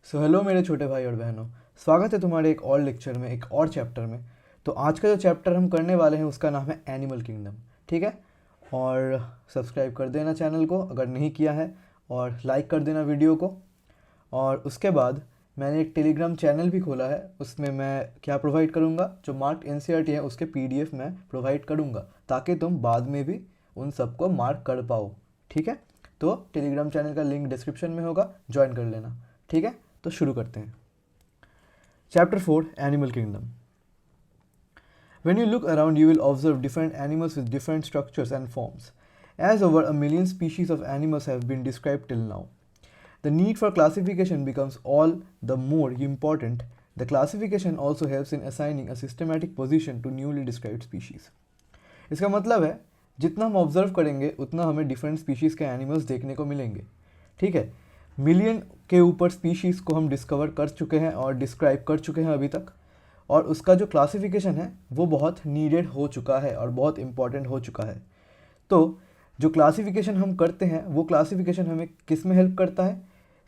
So hello मेरे छोटे भाई और बहनों, स्वागत है तुम्हारे एक और लेक्चर में, एक और चैप्टर में। तो आज का जो चैप्टर हम करने वाले हैं उसका नाम है एनिमल किंगडम। ठीक है। और सब्सक्राइब कर देना चैनल को अगर नहीं किया है, और लाइक कर देना वीडियो को। और उसके बाद मैंने एक टेलीग्राम चैनल भी खोला है, उसमें मैं क्या प्रोवाइड करूँगा, जो मार्क एनसीईआरटी है उसके पीडीएफ मैं प्रोवाइड करूँगा, ताकि तुम बाद में भी उन सबको मार्क कर पाओ। ठीक है। तो टेलीग्राम चैनल का लिंक डिस्क्रिप्शन में होगा, ज्वाइन कर लेना। ठीक है। तो शुरू करते हैं। Chapter 4 animal kingdom. When you look around, you will observe different animals with different structures and forms, as over a million species of animals have been described till now. The need for classification becomes all the more important. The classification also helps in assigning a systematic position to newly described species. इसका मतलब है, जितना हम observe करेंगे उतना हमें different species के animals देखने को मिलेंगे। ठीक है। मिलियन के ऊपर स्पीशीज़ को हम डिस्कवर कर चुके हैं और डिस्क्राइब कर चुके हैं अभी तक, और उसका जो क्लासिफिकेशन है वो बहुत नीडेड हो चुका है और बहुत इम्पॉर्टेंट हो चुका है। तो जो क्लासिफिकेशन हम करते हैं वो क्लासिफिकेशन हमें किस में हेल्प करता है?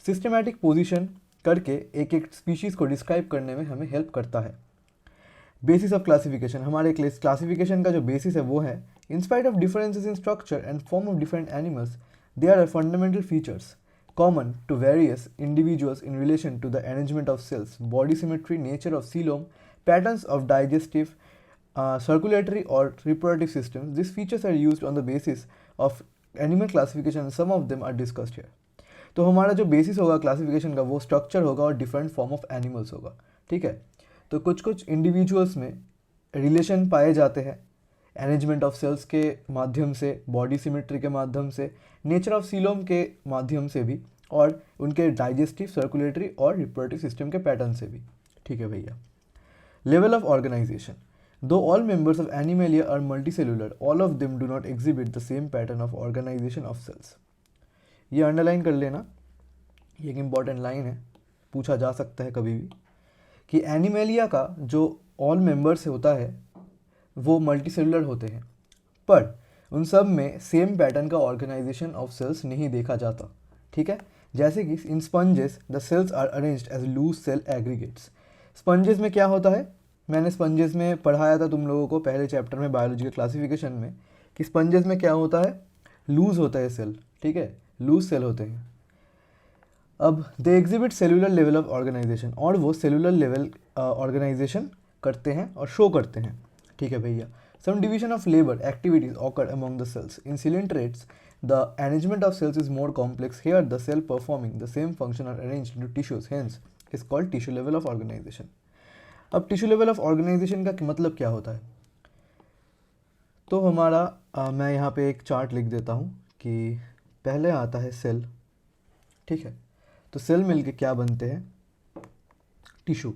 सिस्टमैटिक पोजीशन करके एक एक स्पीशीज़ को डिस्क्राइब करने में हमें हेल्प करता है। बेसिस ऑफ क्लासिफिकेशन, हमारे क्लासिफिकेशन का जो बेसिस है वो है, in spite of differences in structure and form of different animals, there are fundamental features common to various individuals in relation to the arrangement of cells, body symmetry, nature of coelom, patterns of digestive, circulatory or reproductive systems. These features are used on the basis of animal classification and some of them are discussed here. तो हमारा जो basis होगा classification का वो structure होगा और different form of animals होगा। ठीक है। तो कुछ कुछ इंडिविजुअल्स में रिलेशन पाए जाते हैं अरेंजमेंट ऑफ सेल्स के माध्यम से, बॉडी सिमेट्री के माध्यम से, नेचर ऑफ सीलोम के माध्यम से भी, और उनके डाइजेस्टिव, सर्कुलेटरी और रिप्रोडक्टिव सिस्टम के पैटर्न से भी। ठीक है भैया। Level of organisation, though all members of Animalia are multicellular, all of them do not exhibit the same pattern of organisation of cells. ये अंडरलाइन कर लेना, ये एक इंपॉर्टेंट लाइन है, पूछा जा सकता है कभी भी, कि एनिमलिया का जो ऑल मेंबर्स होता है वो मल्टीसेलुलर होते हैं, पर उन सब में सेम पैटर्न का ऑर्गेनाइजेशन ऑफ सेल्स नहीं देखा जाता। ठीक है। जैसे कि in sponges the cells are arranged as loose cell aggregates. Sponges में क्या होता है, मैंने स्पंजेस में पढ़ाया था तुम लोगों को पहले चैप्टर में बायोलॉजी के क्लासिफिकेशन में, कि स्पंजेस में क्या होता है, लूज होता है सेल। ठीक है। लूज सेल होते हैं। अब they exhibit cellular level of organisation, और वो सेलुलर लेवल ऑर्गेनाइजेशन करते हैं और शो करते हैं। ठीक है भैया। Some division of labour activities occur among the cells. In coelenterates the arrangement of cells is more complex. Here the cell performing the same function are arranged into tissues, hence is called tissue level of organization. अब tissue level of organisation का मतलब क्या होता है? तो हमारा मैं यहाँ पे एक चार्ट लिख देता हूँ कि पहले आता है सेल। ठीक है। तो सेल मिलके क्या बनते हैं? टिश्यू।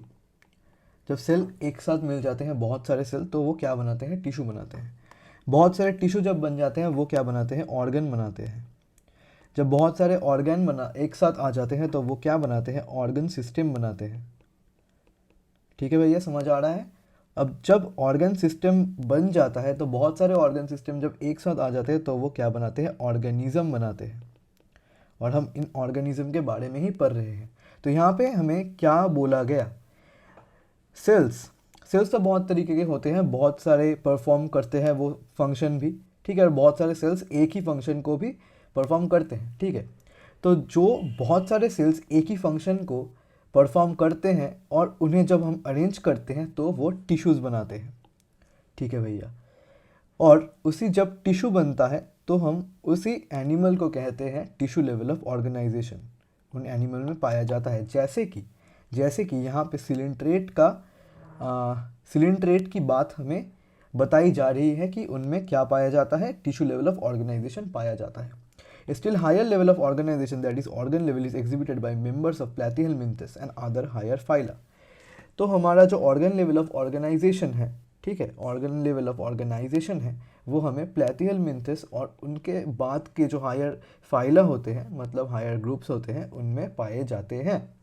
जब सेल एक साथ मिल जाते हैं, बहुत सारे सेल, तो वो क्या बनाते हैं? टिश्यू बनाते हैं। बहुत सारे टिश्यू जब बन जाते हैं वो क्या बनाते हैं? ऑर्गन बनाते हैं। जब बहुत सारे ऑर्गन एक साथ आ जाते हैं तो वो क्या बनाते हैं? ऑर्गन सिस्टम बनाते हैं। ठीक है भैया, समझ आ रहा है? अब जब ऑर्गन सिस्टम बन जाता है तो बहुत सारे ऑर्गन सिस्टम जब एक साथ आ जाते हैं तो वो क्या बनाते हैं? ऑर्गेनिज्म बनाते हैं। और हम इन ऑर्गेनिज्म के बारे में ही पढ़ रहे हैं। तो यहाँ पे हमें क्या बोला गया? सेल्स तो बहुत तरीके के होते हैं, बहुत सारे परफॉर्म करते हैं वो फंक्शन भी। ठीक है। और बहुत सारे सेल्स एक ही फंक्शन को भी परफॉर्म करते हैं। ठीक है। तो जो बहुत सारे सेल्स एक ही फंक्शन को परफॉर्म करते हैं और उन्हें जब हम अरेंज करते हैं तो वो टिश्यूज़ बनाते हैं। ठीक है भैया। और उसी जब टिश्यू बनता है तो हम उसी एनिमल को कहते हैं टिश्यू लेवल ऑफ ऑर्गेनाइजेशन। उन एनिमल में पाया जाता है, जैसे कि यहाँ पे सिलेंट्रेट की बात हमें बताई जा रही है कि उनमें क्या पाया जाता है? टिश्यू लेवल ऑफ ऑर्गेनाइजेशन पाया जाता है। Still higher level of organisation, that is organ level, is exhibited by members of Platyhelminthes and other higher phyla. तो हमारा जो ऑर्गन लेवल ऑफ ऑर्गेनाइजेशन है, ठीक है, ऑर्गन लेवल ऑफ ऑर्गेनाइजेशन है, वो हमें प्लैटिहेलमिंथस और उनके बाद के जो हायर फाइला होते हैं, मतलब हायर ग्रुप्स होते हैं, उनमें पाए जाते हैं।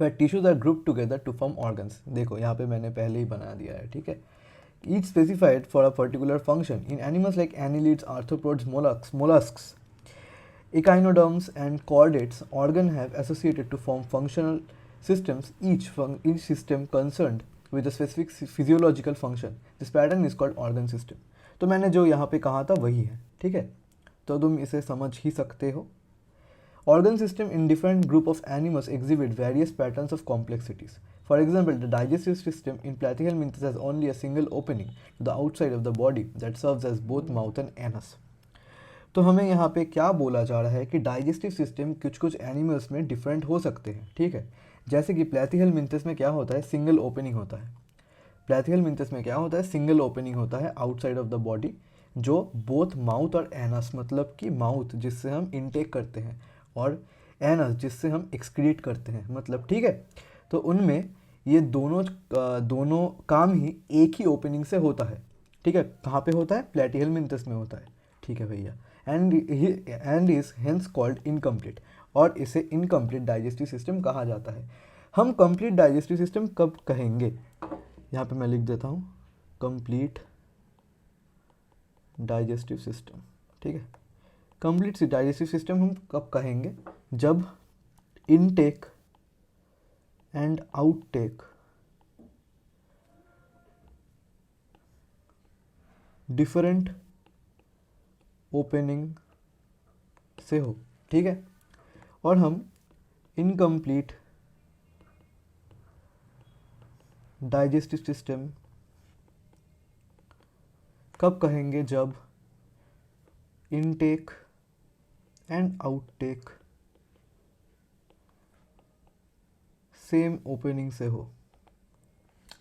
where tissues are grouped together to form organs. देखो यहाँ पे मैंने पहले ही बना दिया है। ठीक है। Each specified for a particular function. In animals like annelids, arthropods, mollusks, Echinoderms and chordates organ have associated to form functional systems, each system concerned with a specific physiological function. This pattern is called organ system. तो मैंने जो यहाँ पे कहा था वही है, ठीक है, तो तुम इसे समझ ही सकते हो. Organ system in different group of animals exhibit various patterns of complexities. For example, the digestive system in Platyhelminthes has only a single opening to the outside of the body that serves as both mouth and anus. तो हमें यहाँ पे क्या बोला जा रहा है कि डाइजेस्टिव सिस्टम कुछ कुछ एनिमल्स में डिफरेंट हो सकते हैं, ठीक है. जैसे कि प्लैथिहेलमिंथस में क्या होता है, सिंगल ओपनिंग होता है. प्लैथिहेलमिंथस में क्या होता है, सिंगल ओपनिंग होता है आउटसाइड ऑफ द बॉडी, जो बोथ माउथ और एनस, मतलब कि माउथ जिससे हम इनटेक करते हैं और एनस जिससे हम एक्सक्रीट करते हैं, मतलब, ठीक है. तो उनमें ये दोनों काम ही एक ही ओपनिंग से होता है, ठीक है. कहाँ पे होता है, प्लैटिहेलमिंथस में होता है, ठीक है भैया. And is hence called incomplete, और इसे इनकम्प्लीट डाइजेस्टिव सिस्टम कहा जाता है. हम कंप्लीट डाइजेस्टिव सिस्टम कब कहेंगे, यहाँ पे मैं लिख देता हूँ, कंप्लीट डाइजेस्टिव सिस्टम, ठीक है. कंप्लीट डाइजेस्टिव सिस्टम हम कब कहेंगे, जब intake and outtake different opening से हो, ठीक है. और हम इनकम्प्लीट डाइजेस्टिव सिस्टम कब कहेंगे, जब intake and outtake same opening से हो,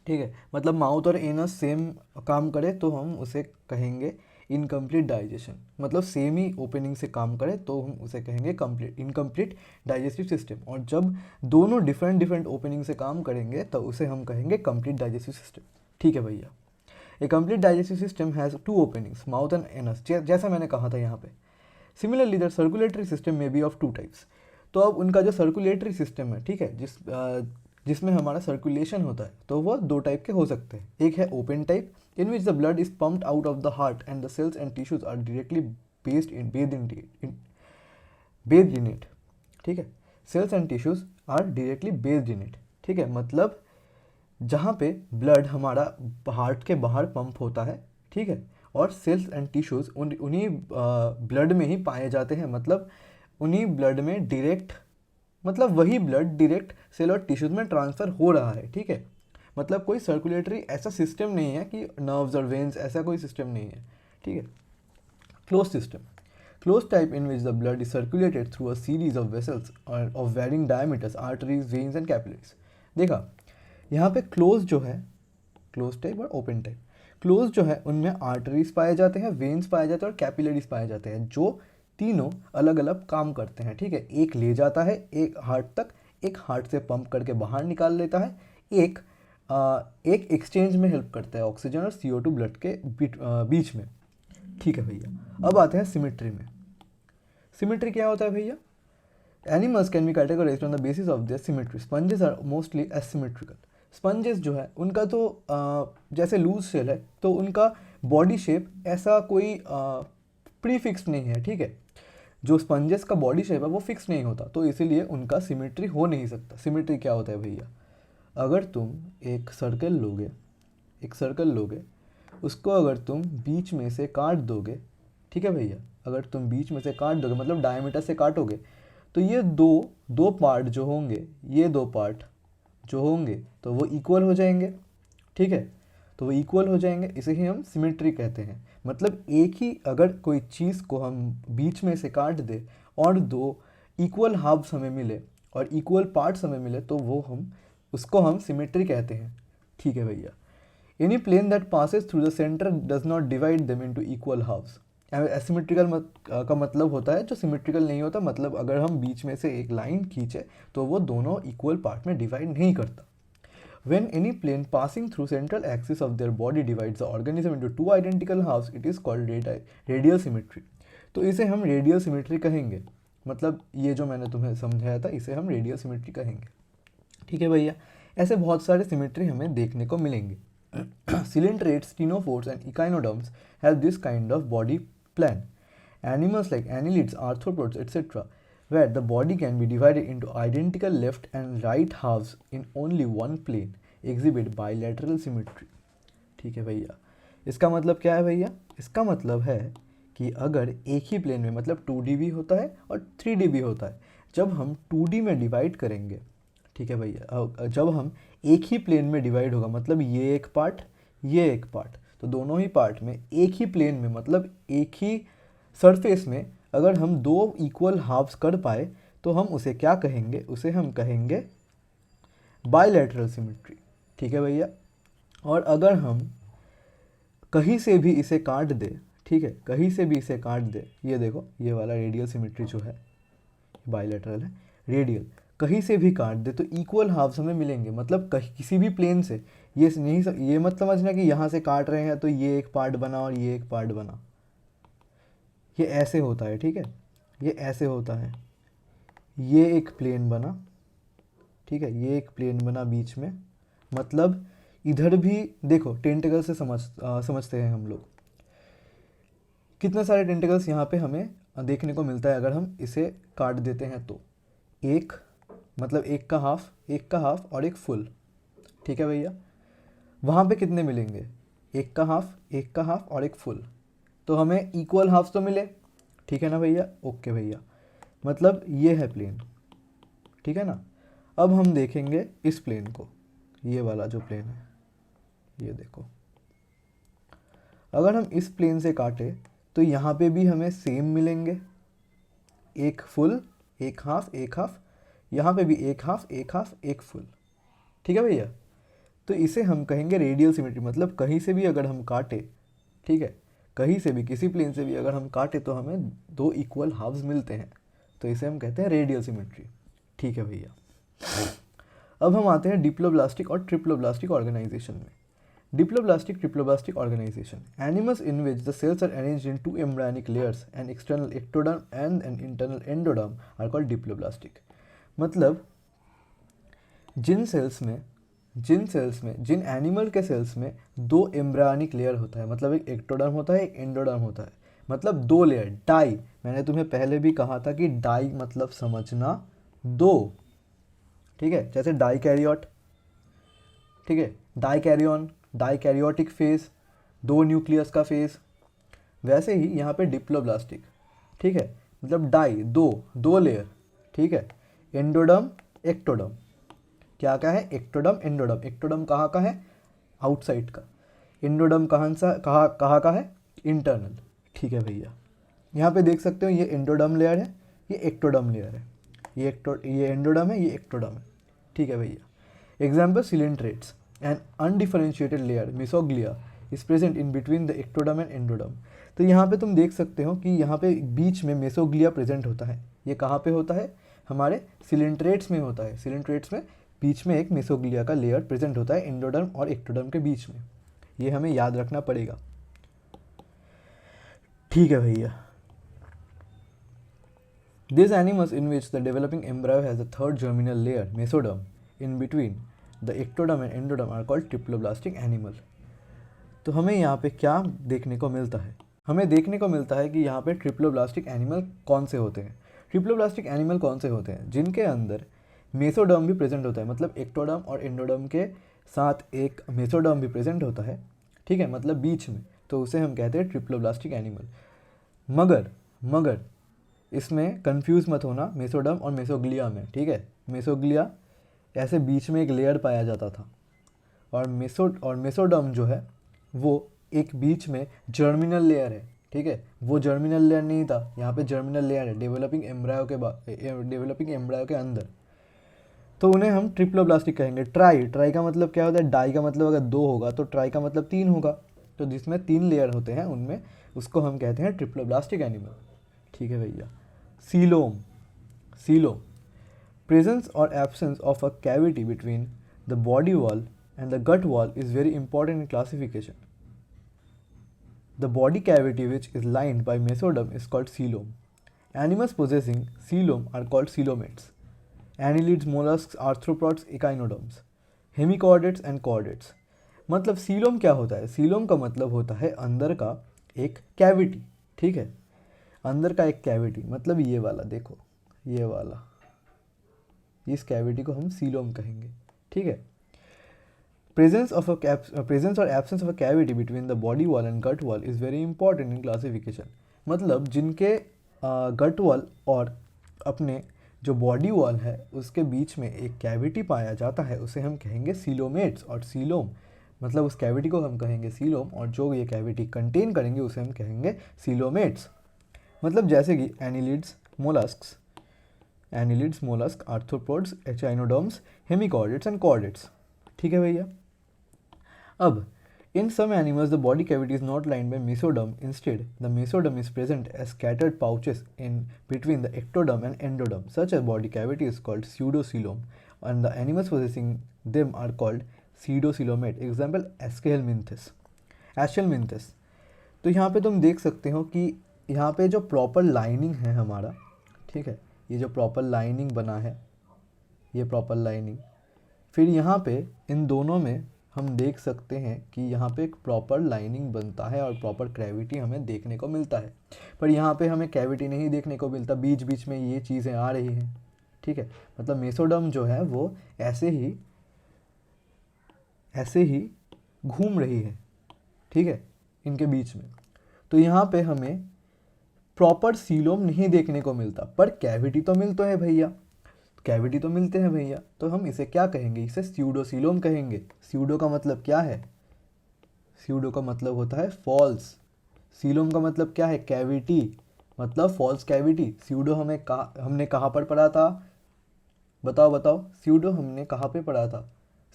ठीक है. मतलब माउथ और एनस सेम काम करे तो हम उसे कहेंगे इनकम्प्लीट डाइजेशन, मतलब सेम ही ओपनिंग से काम करे तो हम उसे कहेंगे इनकम्प्लीट डाइजेस्टिव सिस्टम. और जब दोनों डिफरेंट ओपनिंग से काम करेंगे तो उसे हम कहेंगे कंप्लीट डाइजेस्टिव सिस्टम, ठीक है भैया. A complete digestive system has 2 openings, mouth and anus, जैसा मैंने कहा था यहाँ पे. सिमिलरली द सर्कुलेटरी सिस्टम में बी ऑफ 2 टाइप्स. तो अब उनका जो सर्कुलेटरी सिस्टम है, ठीक है, जिसमें हमारा सर्कुलेशन होता है, तो वो 2 टाइप के हो सकते हैं. एक है open type, in which the blood is pumped out of the heart and the cells and tissues are directly bathed in it, ठीक है. cells and tissues are directly bathed in it, ठीक है. मतलब जहाँ पे ब्लड हमारा heart के बाहर पंप होता है, ठीक है, और सेल्स एंड टिश्यूज़ उन्हीं ब्लड में ही पाए जाते हैं, मतलब उन्हीं ब्लड में डायरेक्ट, मतलब वही ब्लड डायरेक्ट सेल और टिश्यूज़ में ट्रांसफ़र हो रहा है, ठीक है. मतलब कोई सर्कुलेटरी ऐसा सिस्टम नहीं है कि नर्व्स और वेन्स, ऐसा कोई सिस्टम नहीं है, ठीक है. Close system, close type in which the blood is circulated through a series of vessels of varying diameters, arteries, veins and capillaries. देखा यहाँ पे क्लोज जो है, क्लोज टाइप और ओपन टाइप. क्लोज जो है उनमें आर्टरीज पाए जाते हैं, वेन्स पाए जाते हैं और कैपिलरीज पाए जाते हैं, जो तीनों अलग अलग काम करते हैं, ठीक है. एक ले जाता है एक हार्ट तक, एक हार्ट से पंप करके बाहर निकाल लेता है, एक एक्सचेंज में हेल्प करता है ऑक्सीजन और CO2 ब्लड के बीच में, ठीक है भैया. अब आते हैं सिमेट्री में. सिमेट्री क्या होता है भैया, animals can be categorised on the basis of their symmetry. Sponges are mostly asymmetrical. Sponges जो है उनका तो जैसे लूज शेल है, तो उनका बॉडी शेप ऐसा कोई प्रीफिक्स नहीं है, ठीक है. जो स्पंजेस का बॉडी शेप है वो फिक्स नहीं होता, तो इसीलिए उनका सिमेट्री हो नहीं सकता. सिमेट्री क्या होता है भैया, अगर तुम एक सर्कल लोगे, उसको अगर तुम बीच में से काट दोगे, ठीक है भैया, अगर तुम बीच में से काट दोगे मतलब डायमीटर से काटोगे, तो ये दो पार्ट जो होंगे, ये 2 पार्ट जो होंगे तो वो इक्वल हो जाएंगे, ठीक है. तो वो इक्वल हो जाएंगे, इसे ही हम सिमेट्री कहते हैं. मतलब एक ही अगर कोई चीज़ को हम बीच में से काट दे और 2 इक्वल हाफ्स हमें मिले और इक्वल पार्ट्स हमें मिले, तो उसको हम सिमेट्री कहते हैं, ठीक है भैया. Any plane that passes through the centre does not divide them into equal halves. Asymmetrical का मतलब होता है जो सिमेट्रिकल नहीं होता, मतलब अगर हम बीच में से एक लाइन खींचे तो वो दोनों इक्वल पार्ट में डिवाइड नहीं करता. When any plane passing through central axis of their body divides the organism into 2 identical halves, it is called radial symmetry. तो इसे हम रेडियल सिमेट्री कहेंगे. मतलब ये जो मैंने तुम्हें समझाया था, इसे हम रेडियल सिमेट्री कहेंगे, ठीक है भैया. ऐसे बहुत सारे सिमेट्री हमें देखने को मिलेंगे. Coelentrates, ctenophores and echinoderms have this kind of body plan. animals like annelids, arthropods, etc., where the body can be divided into identical left and right halves in only one plane, exhibit bilateral symmetry. ठीक है भैया, इसका मतलब क्या है भैया? इसका मतलब है कि अगर एक ही प्लेन में, मतलब 2D भी होता है और 3D भी होता है, जब हम 2D में डिवाइड करेंगे, ठीक है भैया, जब हम एक ही प्लेन में डिवाइड होगा, मतलब ये एक पार्ट, ये एक पार्ट, तो दोनों ही पार्ट में एक ही प्लेन में, मतलब एक ही सरफेस में अगर हम दो इक्वल हाफ्स कर पाए तो हम उसे क्या कहेंगे? उसे हम कहेंगे बाइलैटरल सिमेट्री। ठीक है भैया, और अगर हम कहीं से भी इसे काट दे, ठीक है, कहीं से भी इसे काट दे, ये देखो ये वाला रेडियल सिमेट्री जो है बाइलैटरल है, रेडियल कहीं से भी काट दे तो इक्वल हाफ्स हमें मिलेंगे, मतलब कहीं किसी भी प्लेन से, ये नहीं ये मत समझना कि यहाँ से काट रहे हैं तो ये एक पार्ट बना और ये एक पार्ट बना, ये ऐसे होता है, ठीक है, ये ऐसे होता है, ये एक प्लेन बना, ठीक है, ये एक प्लेन बना बीच में, मतलब इधर भी देखो टेंटिकल से समझते हैं हम लोग, कितने सारे टेंटिकल्स यहाँ पे हमें देखने को मिलता है अगर हम इसे काट देते हैं तो, एक, मतलब एक का हाफ और एक फुल, ठीक है भैया, वहाँ पे कितने मिलेंगे? एक का हाफ और एक फुल, तो हमें इक्वल हाफ्स तो मिले, ठीक है ना भैया? ओके भैया, मतलब ये है प्लेन, ठीक है ना। अब हम देखेंगे इस प्लेन को, ये वाला जो प्लेन है, ये देखो, अगर हम इस प्लेन से काटे तो यहाँ पे भी हमें सेम मिलेंगे, एक फुल एक हाफ, यहाँ पे भी एक हाफ एक फुल, ठीक है भैया। तो इसे हम कहेंगे रेडियल सिमेट्री, मतलब कहीं से भी अगर हम काटे, ठीक है, कहीं से भी किसी प्लेन से भी अगर हम काटे तो हमें दो इक्वल हाफ्स मिलते हैं, तो इसे हम कहते हैं रेडियल सिमेट्री, ठीक है भैया। अब हम आते हैं डिप्लोब्लास्टिक और ट्रिप्लोब्लास्टिक ऑर्गेनाइजेशन में। Diploblastic triploblastic organisation, animals in which the cells are arranged in 2 embryonic layers, an external ectoderm and an internal endoderm are called diploblastic. मतलब जिन एनिमल के सेल्स में 2 एम्ब्रायनिक लेयर होता है, मतलब एक एक्टोडर्म होता है एक एंडोडर्म होता है, मतलब 2 लेयर, डाई, मैंने तुम्हें पहले भी कहा था कि डाई मतलब समझना 2, ठीक है, जैसे डाइकैरियोट, ठीक है, डाइकैरियन, डाइकैरियोटिक फेज, 2 न्यूक्लियस का फेज, वैसे ही यहाँ पे डिप्लोब्लास्टिक, ठीक है, मतलब डाई, दो लेयर, ठीक है, एंडोडर्म एक्टोडर्म, क्या क्या है? एक्टोडर्म एंडोडर्म, एक्टोडर्म कहाँ का है? आउटसाइड का, एंडोडर्म कहाँ का है? इंटरनल, ठीक है भैया। यहाँ पे देख सकते हो ये एंडोडर्म लेयर है, ये एक्टोडर्म लेयर है, ये एंडोडर्म है, ये एक्टोडर्म है, ठीक है भैया। Example coelenterates, an undifferentiated layer mesoglea is present in between the ectoderm and endoderm. तो यहाँ पे तुम देख सकते हो कि यहाँ पे बीच में मेसोग्लिया प्रेजेंट होता है, ये कहाँ पे होता है? हमारे सिलेंट्रेट्स में होता है, सिलेंट्रेट्स में बीच में एक मेसोग्लिया का लेयर प्रेजेंट होता है एंडोडर्म और एक्टोडर्म के बीच में, ये हमें याद रखना पड़ेगा, ठीक है भैया। These animals in which the developing embryo has a third germinal layer, mesoderm, in between the ectoderm and endoderm are called triploblastic animal. तो हमें यहाँ पे क्या देखने को मिलता है? हमें देखने को मिलता है कि यहाँ पे ट्रिप्लोब्लास्टिक एनिमल कौन से होते हैं? ट्रिप्लोब्लास्टिक एनिमल कौन से होते हैं? जिनके अंदर मेसोडर्म भी प्रेजेंट होता है, मतलब एक्टोडर्म और एंडोडर्म के साथ एक मेसोडर्म भी प्रेजेंट होता है, ठीक है, मतलब बीच में, तो उसे हम कहते हैं ट्रिप्लोब्लास्टिक एनिमल। मगर इसमें कंफ्यूज मत होना मेसोडर्म और मेसोग्लिया में, ठीक है, मेसोग्लिया ऐसे बीच में एक लेयर पाया जाता था, और मेसोडर्म जो है वो एक बीच में जर्मिनल लेयर है, ठीक है, वो जर्मिनल लेयर नहीं था, यहाँ पे जर्मिनल लेयर है डेवलपिंग एम्ब्रायो के अंदर, तो उन्हें हम ट्रिप्लोब्लास्टिक कहेंगे। ट्राई का मतलब क्या होता है? डाई का मतलब अगर 2 होगा तो ट्राई का मतलब 3 होगा, तो जिसमें 3 लेयर होते हैं उनमें उसको हम कहते हैं ट्रिप्लोब्लास्टिक एनिमल, ठीक है भैया। Coelom, presence or absence of a cavity between the body wall and the gut wall is very important in classification. The body cavity which is lined by mesoderm is called coelom. Animals possessing coelom are called coelomates. Annelids, mollusks, arthropods, echinoderms. Hemichordates and chordates. मतलब coelom क्या होता है? Coelom का मतलब होता है अंदर का एक कैविटी, ठीक है, अंदर का एक कैविटी, मतलब ये वाला देखो, ये वाला, इस कैविटी को हम सीलोम कहेंगे, ठीक है। प्रेजेंस और absence of a cavity between the body wall and gut wall is very important in classification. मतलब जिनके गट वॉल और अपने जो बॉडी वॉल है उसके बीच में एक कैविटी पाया जाता है उसे हम कहेंगे सीलोमेट्स, और सीलोम मतलब उस कैविटी को हम कहेंगे सीलोम, और जो ये कैविटी कंटेन करेंगे उसे हम कहेंगे सीलोमेट्स। मतलब जैसे कि annelids, molluscs, arthropods, echinoderms, hemichordates and chordates, ठीक है भैया। अब in some animals the body cavity is not lined by mesoderm. Instead, the mesoderm is present as scattered pouches in between the ectoderm and endoderm. Such a body cavity is called pseudocoelom, and the animals possessing them are called pseudocoelomate. Example: Aschelminthes. तो यहाँ पे तुम देख सकते हो कि यहाँ पे जो प्रॉपर लाइनिंग है हमारा, ठीक है, ये जो प्रॉपर लाइनिंग बना है, ये प्रॉपर लाइनिंग, फिर यहाँ पे इन दोनों में हम देख सकते हैं कि यहाँ पे एक प्रॉपर लाइनिंग बनता है और प्रॉपर कैविटी हमें देखने को मिलता है। पर यहाँ पे हमें कैविटी नहीं देखने को मिलता, बीच बीच में ये चीज़ें आ रही हैं, ठीक है। मतलब मेसोडर्म जो है वो ऐसे ही घूम रही है, ठीक है, इनके बीच में। तो यहाँ पे हमें प्रॉपर सीलोम नहीं देखने को मिलता, पर कैविटी तो मिलते हैं भैया, कैविटी तो मिलते हैं भैया। तो हम इसे क्या कहेंगे? इसे स्यूडोसीलोम कहेंगे। स्यूडो का मतलब क्या है? स्यूडो का मतलब होता है फॉल्स। सीलोम का मतलब क्या है? कैविटी, मतलब फॉल्स कैविटी। स्यूडो हमने कहाँ पर पढ़ा था? बताओ। स्यूडो हमने कहाँ पे पढ़ा था?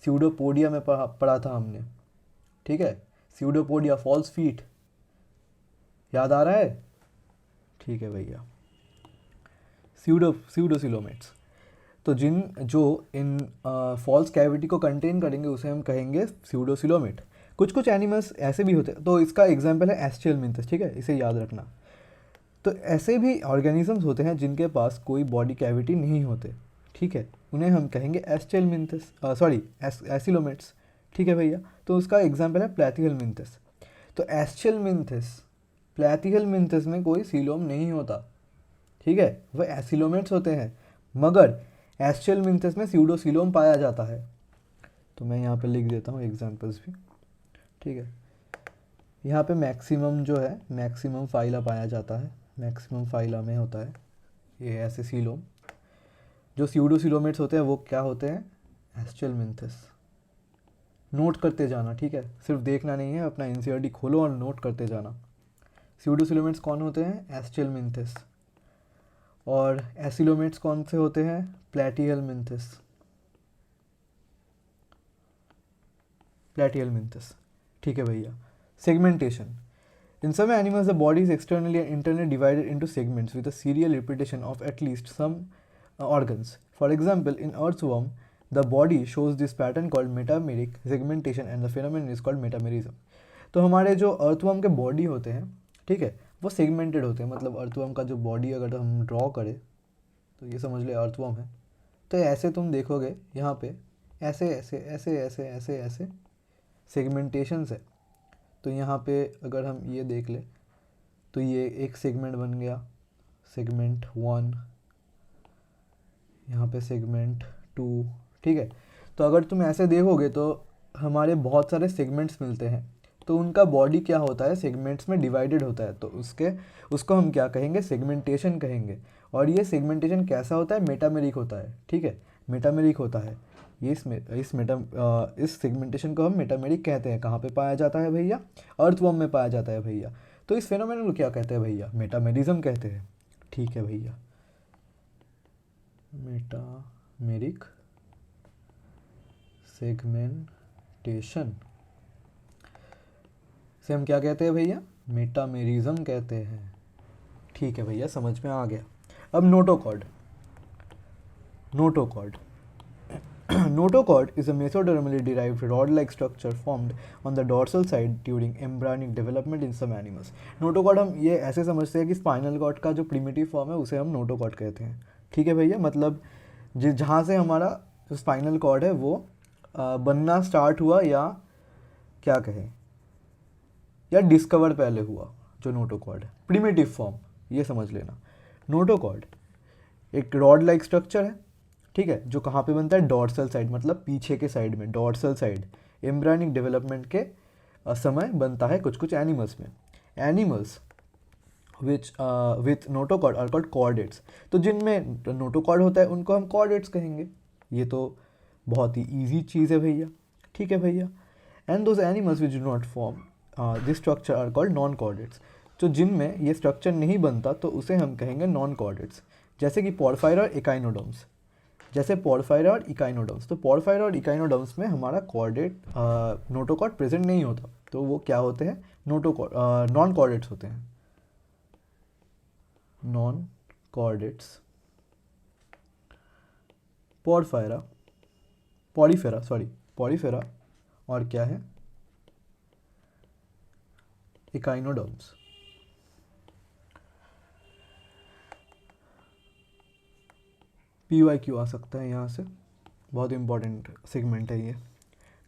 स्यूडोपोडिया में पढ़ा था हमने, ठीक है। स्यूडोपोडिया, फॉल्स फीट, याद आ रहा है? ठीक है भैया। स्यूडोसिलोमेट्स, तो जो इन फॉल्स कैविटी को कंटेन करेंगे उसे हम कहेंगे स्यूडोसिलोमेट। कुछ एनिमल्स ऐसे भी होते हैं, तो इसका एग्जांपल है एस्चेलमिंथस, ठीक है, इसे याद रखना। तो ऐसे भी ऑर्गेनिजम्स होते हैं जिनके पास कोई बॉडी कैविटी नहीं होते, ठीक है, उन्हें हम कहेंगे एसिलोमेट्स, ठीक है भैया। तो उसका एग्जाम्पल है प्लैथिहेलमिंथस। तो एस्चेलमिंथस, प्लैथिहेलमिंथस में कोई सीलोम नहीं होता, ठीक है, वह एसिलोमेट्स होते हैं, मगर एस्चेलमिंथस में स्यूडोसीलोम पाया जाता है। तो मैं यहाँ पे लिख देता हूँ एग्जांपल्स भी, ठीक है। यहाँ पे मैक्सिमम जो है, मैक्सिमम फाइला पाया जाता है, मैक्सिमम फाइला में होता है ये ऐसे सीलोम। जो स्यूडोसीलोमेट्स होते हैं वो क्या होते हैं? एस्चेलमिंथस। नोट करते जाना, ठीक है, सिर्फ देखना नहीं है, अपना एनसीईआरटी खोलो और नोट करते जाना। स्यूडोसीलोमेट्स कौन होते हैं? एस्चेलमिंथस। और एसिलोमेट्स कौन से होते हैं? प्लैटिहेलमिंथस, ठीक है भैया। Segmentation, in some animals the body is externally and internally divided into segments with a serial repetition of at least some organs. For example, in earthworm, the body shows this pattern called metameric segmentation and the phenomenon is called metamerism. तो हमारे जो earthworm के body होते हैं, ठीक है, वो segmented होते हैं। मतलब अर्थवर्म का जो बॉडी अगर हम ड्रॉ करें तो ये समझ ले अर्थवर्म है, तो ऐसे तुम देखोगे यहाँ पे ऐसे ऐसे ऐसे ऐसे ऐसे ऐसे सेगमेंटेशंस है। तो यहाँ पे अगर हम ये देख ले तो ये एक सेगमेंट बन गया, सेगमेंट 1, यहाँ पे सेगमेंट 2, ठीक है। तो अगर तुम ऐसे देखोगे तो हमारे बहुत सारे सेगमेंट्स मिलते हैं, तो उनका बॉडी क्या होता है? सेगमेंट्स में डिवाइडेड होता है, तो उसको हम क्या कहेंगे? सेगमेंटेशन कहेंगे। और ये सेगमेंटेशन कैसा होता है? मेटामेरिक होता है, ठीक है, मेटामेरिक होता है ये। इस सेगमेंटेशन को हम मेटामेरिक कहते हैं। कहाँ पे पाया जाता है भैया? अर्थवर्म में पाया जाता है भैया। तो इस फेनोमेनन को क्या कहते हैं भैया? मेटामेरिज्म कहते हैं, ठीक है भैया। मेटामेरिक सेगमेंटेशन से हम क्या कहते हैं भैया? मेटामेरिज्म कहते हैं, ठीक है भैया, समझ में आ गया। अब notochord is a mesodermally derived rod-like structure formed on the dorsal side during embryonic development in some animals. Notochord हम ये ऐसे समझते हैं कि स्पाइनल कॉर्ड का जो प्रिमिटिव फॉर्म है उसे हम नोटोकॉर्ड कहते हैं, ठीक है भैया। मतलब जहाँ से हमारा जो स्पाइनल कॉर्ड है वो बनना स्टार्ट हुआ, या क्या कहें, या डिस्कवर पहले हुआ, जो नोटोकॉर्ड है, प्रिमिटिव फॉर्म, ये समझ लेना। नोटोकॉर्ड एक रॉड लाइक स्ट्रक्चर है, ठीक है, जो कहाँ पे बनता है, डॉर्सल साइड, मतलब पीछे के साइड में, डॉर्सल साइड, एम्ब्रायनिक डेवलपमेंट के समय बनता है कुछ कुछ एनिमल्स में। Animals which with notochord are called chordates. तो जिनमें नोटोकॉर्ड होता है उनको हम कॉर्डेट्स कहेंगे। ये तो बहुत ही ईजी चीज़ है भैया, ठीक है भैया। And those animals which do not form this structure are called non chordates. तो जिनमें ये स्ट्रक्चर नहीं बनता तो उसे हम कहेंगे नॉन कॉर्डेट्स, जैसे कि पोरफायरा और इकाइनोडर्म्स। जैसे पोरफायरा और इकाइनोडर्म्स, तो पोरफायरा और इकाइनोडर्म्स में हमारा कॉर्डेट नोटोकॉर्ड प्रेजेंट नहीं होता, तो वो क्या होते हैं, नोटोकॉर्ड नॉन कॉर्डेट्स होते हैं, non chordates. Porphyra, Porifera, sorry Porifera, और क्या है, इकाइनोडर्म्स। PYQ आ सकता है यहाँ से, बहुत इंपॉर्टेंट सेगमेंट है ये।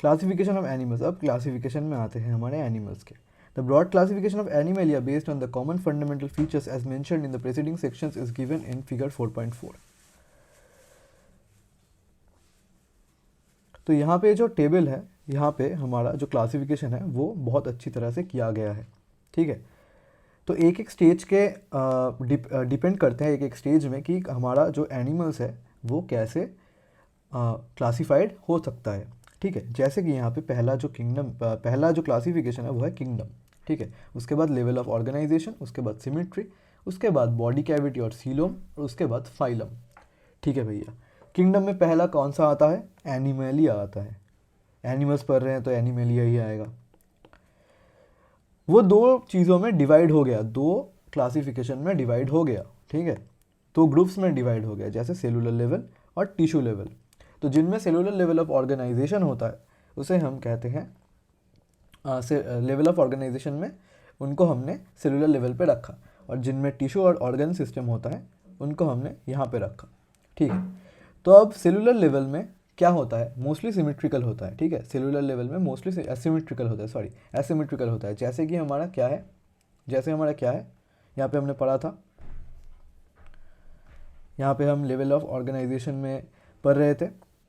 क्लासिफिकेशन ऑफ एनिमल्स, अब क्लासिफिकेशन में आते हैं हमारे एनिमल्स के। The broad classification of Animalia based on the common fundamental features as mentioned in the preceding sections is given in figure 4.4। तो यहाँ पे जो टेबल है, यहाँ पे हमारा जो क्लासिफिकेशन है वो बहुत अच्छी तरह से किया गया है, ठीक है। तो एक एक स्टेज के डिपेंड करते हैं एक एक स्टेज में कि हमारा जो एनिमल्स है वो कैसे क्लासिफाइड हो सकता है, ठीक है। जैसे कि यहाँ पे पहला जो क्लासिफिकेशन है वो है किंगडम, ठीक है। उसके बाद लेवल ऑफ ऑर्गेनाइजेशन, उसके बाद सिमेट्री, उसके बाद बॉडी कैविटी और सीलोम, और उसके बाद फाइलम, ठीक है भैया। किंगडम में पहला कौन सा आता है, एनिमलिया आता है। एनिमल्स पढ़ रहे हैं तो एनिमलिया ही आएगा। वो दो चीज़ों में डिवाइड हो गया, दो क्लासिफिकेशन में डिवाइड हो गया, ठीक है। तो ग्रुप्स में डिवाइड हो गया, जैसे सेलुलर लेवल और टिश्यू लेवल। तो जिनमें सेलुलर लेवल ऑफ ऑर्गेनाइजेशन होता है उसे हम कहते हैं लेवल ऑफ ऑर्गेनाइजेशन में उनको हमने सेलुलर लेवल पे रखा, और जिनमें टिश्यू और ऑर्गन सिस्टम होता है उनको हमने यहाँ पे रखा, ठीक है। तो अब सेलुलर लेवल में क्या होता है, मोस्टली सिमेट्रिकल होता है, ठीक है। सेलुलर लेवल में मोस्टली एसिमेट्रिकल होता है, सॉरी एसिमेट्रिकल होता है। जैसे कि हमारा क्या है, यहाँ पे हमने पढ़ा था, यहाँ पे हम लेवल ऑफ ऑर्गेनाइजेशन में पढ़ रहे थे,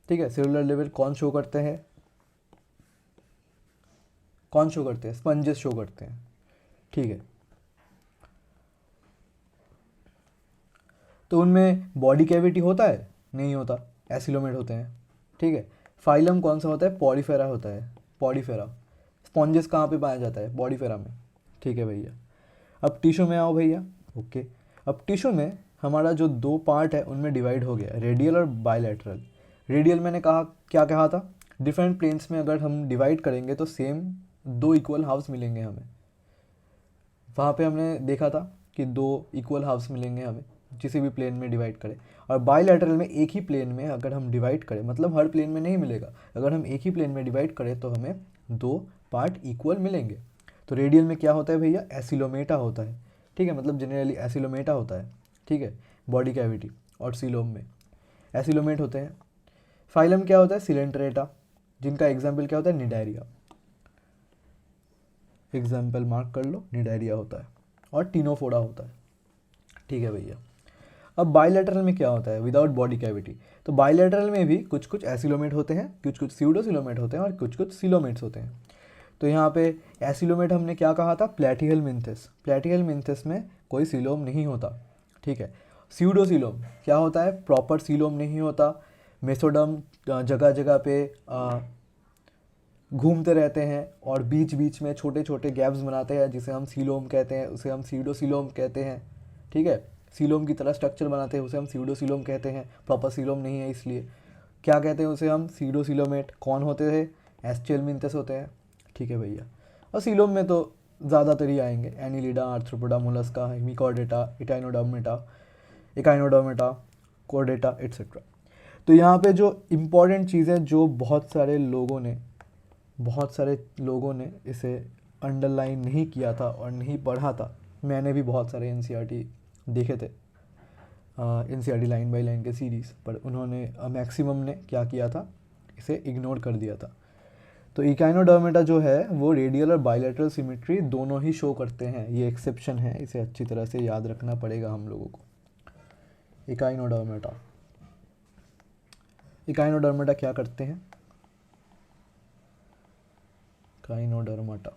ठीक है। सेलुलर लेवल कौन शो करते हैं, स्पंजेस शो करते हैं, ठीक है। तो उनमें बॉडी कैविटी होता है, नहीं होता, एसिलोमेट होते हैं, ठीक है। फाइलम कौन सा होता है, पॉलीफेरा होता है, पॉलीफेरा। स्पॉन्जेस कहाँ पे पाया जाता है, पॉलीफेरा में, ठीक है भैया। अब टिश्यू में आओ भैया, ओके। अब टिश्यू में हमारा जो दो पार्ट है उनमें डिवाइड हो गया, रेडियल और बायलैटरल। रेडियल मैंने कहा था, डिफरेंट प्लेन्स में अगर हम डिवाइड करेंगे तो सेम दो इक्वल हाफ्स मिलेंगे हमें। वहाँ पे हमने देखा था कि दो इक्वल हाफ्स मिलेंगे हमें किसी भी प्लेन में डिवाइड करें। और बायलैटरल में एक ही प्लेन में अगर हम डिवाइड करें, मतलब हर प्लेन में नहीं मिलेगा, अगर हम एक ही प्लेन में डिवाइड करें तो हमें दो पार्ट इक्वल मिलेंगे। तो रेडियल में क्या होता है भैया, एसिलोमेटा होता है, ठीक है, मतलब जनरली एसिलोमेटा होता है, ठीक है। बॉडी कैविटी और सीलोम में एसिलोमेट होते हैं। फाइलम क्या होता है, सिलेंट्रेटा, जिनका एग्जाम्पल क्या होता है, निडायरिया, एग्जाम्पल मार्क कर लो, निडायरिया होता है। और टिनोफोडा होता है, ठीक है भैया। अब बायलैटरल में क्या होता है, विदाउट बॉडी कैविटी। तो बायलैटरल में भी कुछ कुछ एसिलोमेट होते हैं, कुछ कुछ स्यूडोसिलोमेट होते हैं, और कुछ कुछ सिलोमेट्स होते हैं। तो यहाँ पे एसिलोमेट हमने क्या कहा था, प्लेटिहेलमिन्थेस। प्लेटिहेलमिन्थेस में कोई सिलोम नहीं होता, ठीक है। स्यूडोसिलोम क्या होता है, प्रॉपर सिलोम नहीं होता। मेसोडर्म जगह जगह पे घूमते रहते हैं और बीच बीच में छोटे छोटे गैप्स बनाते हैं, जिसे हम सीलोम कहते हैं, उसे हम सीडोसिलोम कहते हैं, ठीक है। सीलोम की तरह स्ट्रक्चर बनाते हैं, उसे हम सीडोसिलोम कहते हैं, प्रॉपर सीलोम नहीं है इसलिए। क्या कहते हैं उसे हम, सीडोसिलोमेट। कौन होते थे, एस्चेलमिन्थस होते हैं, ठीक है भैया। और सीलोम में तो ज़्यादातर ही आएंगे, Annelida, Arthropoda, Mollusca, Hemichordata, Echinodermata, Chordata etcetera. तो यहाँ पे जो इम्पॉर्टेंट चीज़ है, जो बहुत सारे लोगों ने इसे अंडरलाइन नहीं किया था और नहीं पढ़ा था। मैंने भी बहुत सारे NCERT देखे थे, NCERT लाइन बाय लाइन के सीरीज़, पर उन्होंने मैक्सिमम ने क्या किया था, इसे इग्नोर कर दिया था। तो इकाइनोडर्मेटा जो है वो रेडियल और बायलैटरल सिमेट्री दोनों ही शो करते हैं, ये एक्सेप्शन है, इसे अच्छी तरह से याद रखना पड़ेगा हम लोगों को। इकाइनोडर्मेटा, इकाइनोडर्मेटा क्या करते हैं? इकाइनोडर्मेटा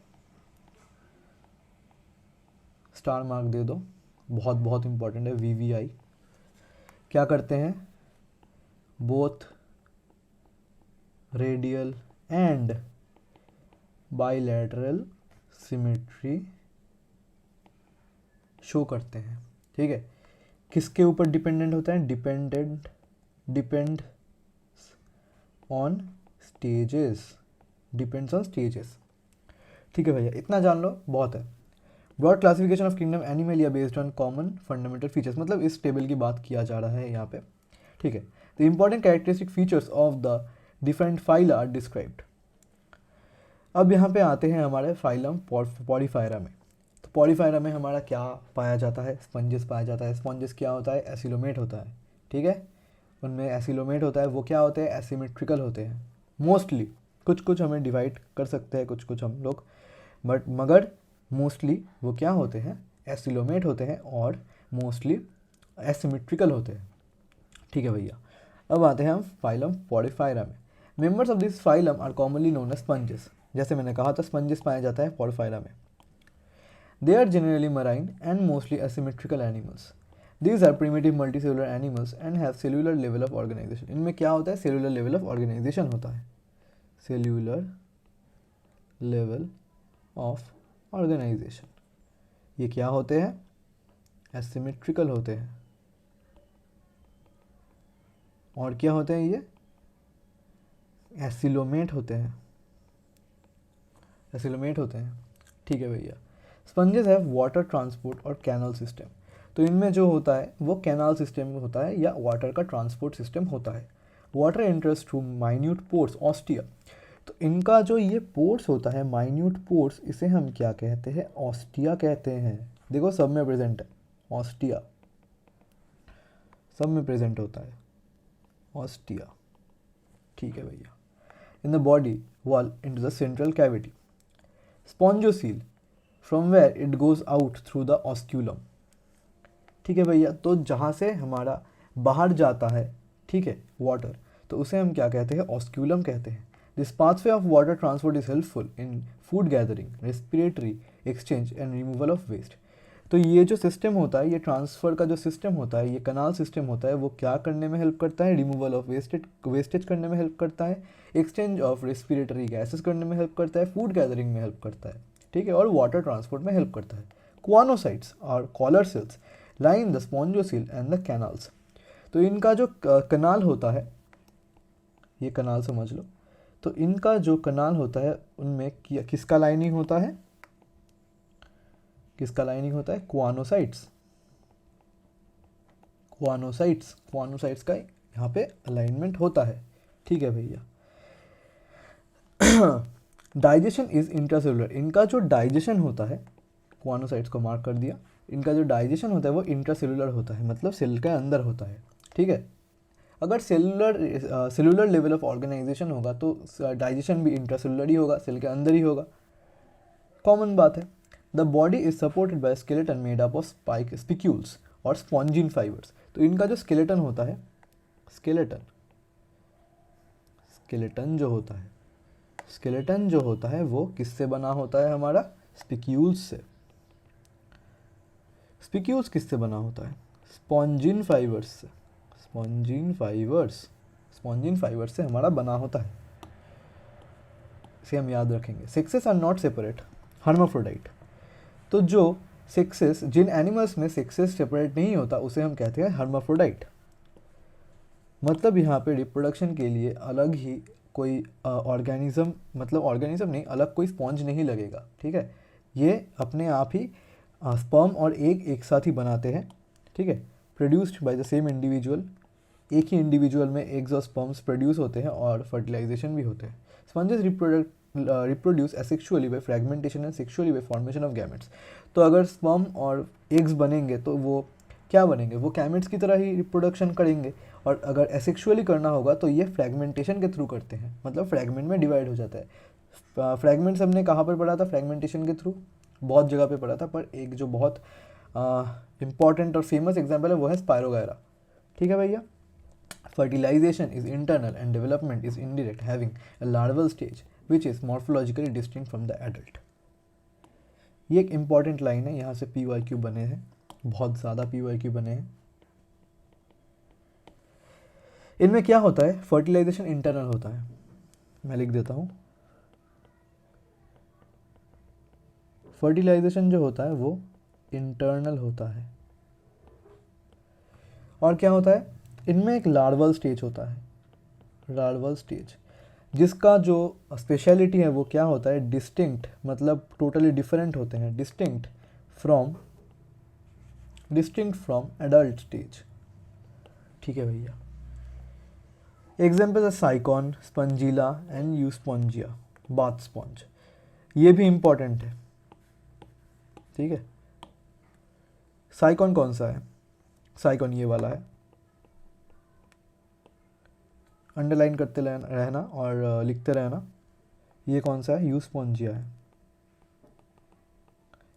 स्टार मार्क दे दो, बहुत बहुत इंपॉर्टेंट है, वीवीआई। क्या करते हैं? Both radial and bilateral symmetry show करते हैं। ठीक है, किसके ऊपर डिपेंडेंट होता है? Depend on stages, depends on stages. ठीक है भैया, इतना जान लो बहुत है। Broad classification of kingdom Animalia based on common fundamental features, मतलब इस टेबल की बात किया जा रहा है यहाँ पे। ठीक है, the important characteristic features of the different phyla are described. अब यहाँ पे आते हैं हमारे फाइलम पॉलीफायरा में। तो पॉलीफायरा में हमारा क्या पाया जाता है? स्पंजेस पाया जाता है। स्पंजेस क्या होता है? एसिलोमेट होता है। ठीक है, उनमें एसिलोमेट होता है। वो क्या होते हैं? एसिमेट्रिकल होते हैं मोस्टली। कुछ कुछ हमें डिवाइड कर सकते हैं, कुछ कुछ हम लोग, मगर मोस्टली वो क्या होते हैं? एसिलोमेट होते हैं और मोस्टली एसिमेट्रिकल होते हैं। ठीक है भैया, अब आते हैं हम फाइलम पॉलीफायरा में। Members of this phylum are commonly known as sponges. जैसे मैंने कहा था, स्पंजेस पाया जाता है पॉलीफायरा में। They are generally marine and mostly asymmetrical animals. These are primitive multicellular animals and have cellular level of organisation. इनमें क्या होता है? सेल्यूलर लेवल ऑफ ऑर्गेनाइजेशन होता है। Cellular level of organisation. ये क्या होते हैं? एसिमेट्रिकल होते हैं। और क्या होते हैं? ये एसिलोमेट होते हैं। एसिलोमेट होते हैं। ठीक है भैया, स्पंजेस हैव वाटर ट्रांसपोर्ट और कैनल सिस्टम। तो इनमें जो होता है वो कैनाल सिस्टम होता है या वाटर का ट्रांसपोर्ट सिस्टम होता है। Water enters through minute pores, ostia. तो इनका जो ये पोर्स होता है, माइन्यूट पोर्स, इसे हम क्या कहते हैं? ऑस्टिया कहते हैं। देखो सब में प्रेजेंट है, ऑस्टिया सब में प्रेजेंट होता है, ऑस्टिया। ठीक है भैया, in the body wall into the central cavity. Spongocoel, from where it goes out through the osculum. ठीक है भैया, तो जहाँ से हमारा बाहर जाता है, ठीक है, वाटर, तो उसे हम क्या कहते हैं? ऑस्क्यूलम कहते हैं। This pathway of water transport is helpful in food gathering, respiratory exchange and removal of waste. तो ये जो सिस्टम होता है, ये ट्रांसफ़र का जो सिस्टम होता है, ये कनाल सिस्टम होता है, वो क्या करने में हेल्प करता है? रिमूवल ऑफ वेस्टेज करने में हेल्प करता है, एक्सचेंज ऑफ रेस्पिरेटरी गैसेस करने में हेल्प करता है, फूड गैदरिंग में हेल्प करता है। ठीक है, और वाटर ट्रांसपोर्ट में हेल्प करता है। क्वानोसाइट्स और collar cells line the spongocoel and the canals. तो इनका जो कनाल होता है, ये कनाल समझ लो, तो इनका जो कनाल होता है उनमें किसका लाइनिंग होता है? किसका लाइनिंग होता है? क्वानोसाइट्स। क्वानोसाइट्स का यहाँ पे अलाइनमेंट होता है। ठीक है भैया, डाइजेशन इज इंट्रासेलुलर। इनका जो डाइजेशन होता है, क्वानोसाइट्स को मार्क कर दिया, इनका जो डाइजेशन होता है वो इंट्रासेलुलर होता है, मतलब सेल के अंदर होता है। ठीक है, अगर सेलुलर लेवल ऑफ ऑर्गेनाइजेशन होगा तो डाइजेशन भी इंट्रासेलुलर ही होगा, सेल के अंदर ही होगा, कॉमन बात है। The body is supported by skeleton made up of spicules और स्पॉन्जिन फाइबर्स। तो इनका जो स्केलेटन होता है, स्केलेटन जो होता है वो किससे बना होता है? हमारा स्पिक्यूल्स से। स्पिक्यूल्स किससे बना होता है? स्पॉन्जिन फाइबर्स से। स्पॉन्जिन फाइबर्स से हमारा बना होता है, इसे हम याद रखेंगे। Sexes are not separate, hermaphrodite. तो जो सेक्सेस, जिन एनिमल्स में सेक्सेस सेपरेट नहीं होता उसे हम कहते हैं हर्माफ्रोडाइट। मतलब यहाँ पे रिप्रोडक्शन के लिए अलग ही कोई ऑर्गेनिज्म, मतलब ऑर्गेनिज्म नहीं, अलग कोई स्पॉन्ज नहीं लगेगा। ठीक है, ये अपने आप ही स्पर्म और एग एक साथ ही बनाते हैं। ठीक है, produced by the same individual. एक ही इंडिविजुअल में एग्स और स्पर्म्स प्रोड्यूस होते हैं और फर्टिलाइजेशन भी होते हैं। Sponges reproduce asexually by fragmentation and sexually bye formation of gametes. तो अगर स्पर्म और एग्स बनेंगे तो वो क्या बनेंगे? वो गैमेट्स की तरह ही रिप्रोडक्शन करेंगे। और अगर एसेक्सुअली करना होगा तो ये फ्रेगमेंटेशन के थ्रू करते हैं, मतलब फ्रेगमेंट में डिवाइड हो जाता है। फ्रैगमेंट्स हमने कहाँ पर पढ़ा था फ्रैगमेंटेशन के थ्रू? बहुत जगह पे पढ़ा था, पर एक जो बहुत इम्पॉर्टेंट और फेमस एग्जाम्पल है वो है स्पायरोगायरा। ठीक है भैया। Fertilisation is internal and development is indirect, having a larval stage which is morphologically distinct from the adult. ये एक इंपॉर्टेंट लाइन है, यहाँ से PYQ बने हैं, बहुत ज़्यादा PYQ बने हैं। इनमें क्या होता है? फर्टिलाइजेशन इंटरनल होता है, मैं लिख देता हूँ। फर्टिलाइजेशन जो होता है वो इंटरनल होता है। और क्या होता है? इनमें एक लार्वल स्टेज होता है, लार्वल स्टेज, जिसका जो स्पेशलिटी है वो क्या होता है? डिस्टिंक्ट, मतलब टोटली डिफरेंट होते हैं, डिस्टिंक्ट फ्रॉम एडल्ट स्टेज। ठीक है भैया। एग्जाम्पल है साइकॉन, स्पंजीला एंड यूस्पोंजिया, बाथ स्पॉन्ज। ये भी इंपॉर्टेंट है। ठीक है। साइकॉन कौन सा है? साइकॉन ये वाला है, अंडरलाइन करते रहना और लिखते रहना। ये कौन सा है? यूस्पोंजिया है।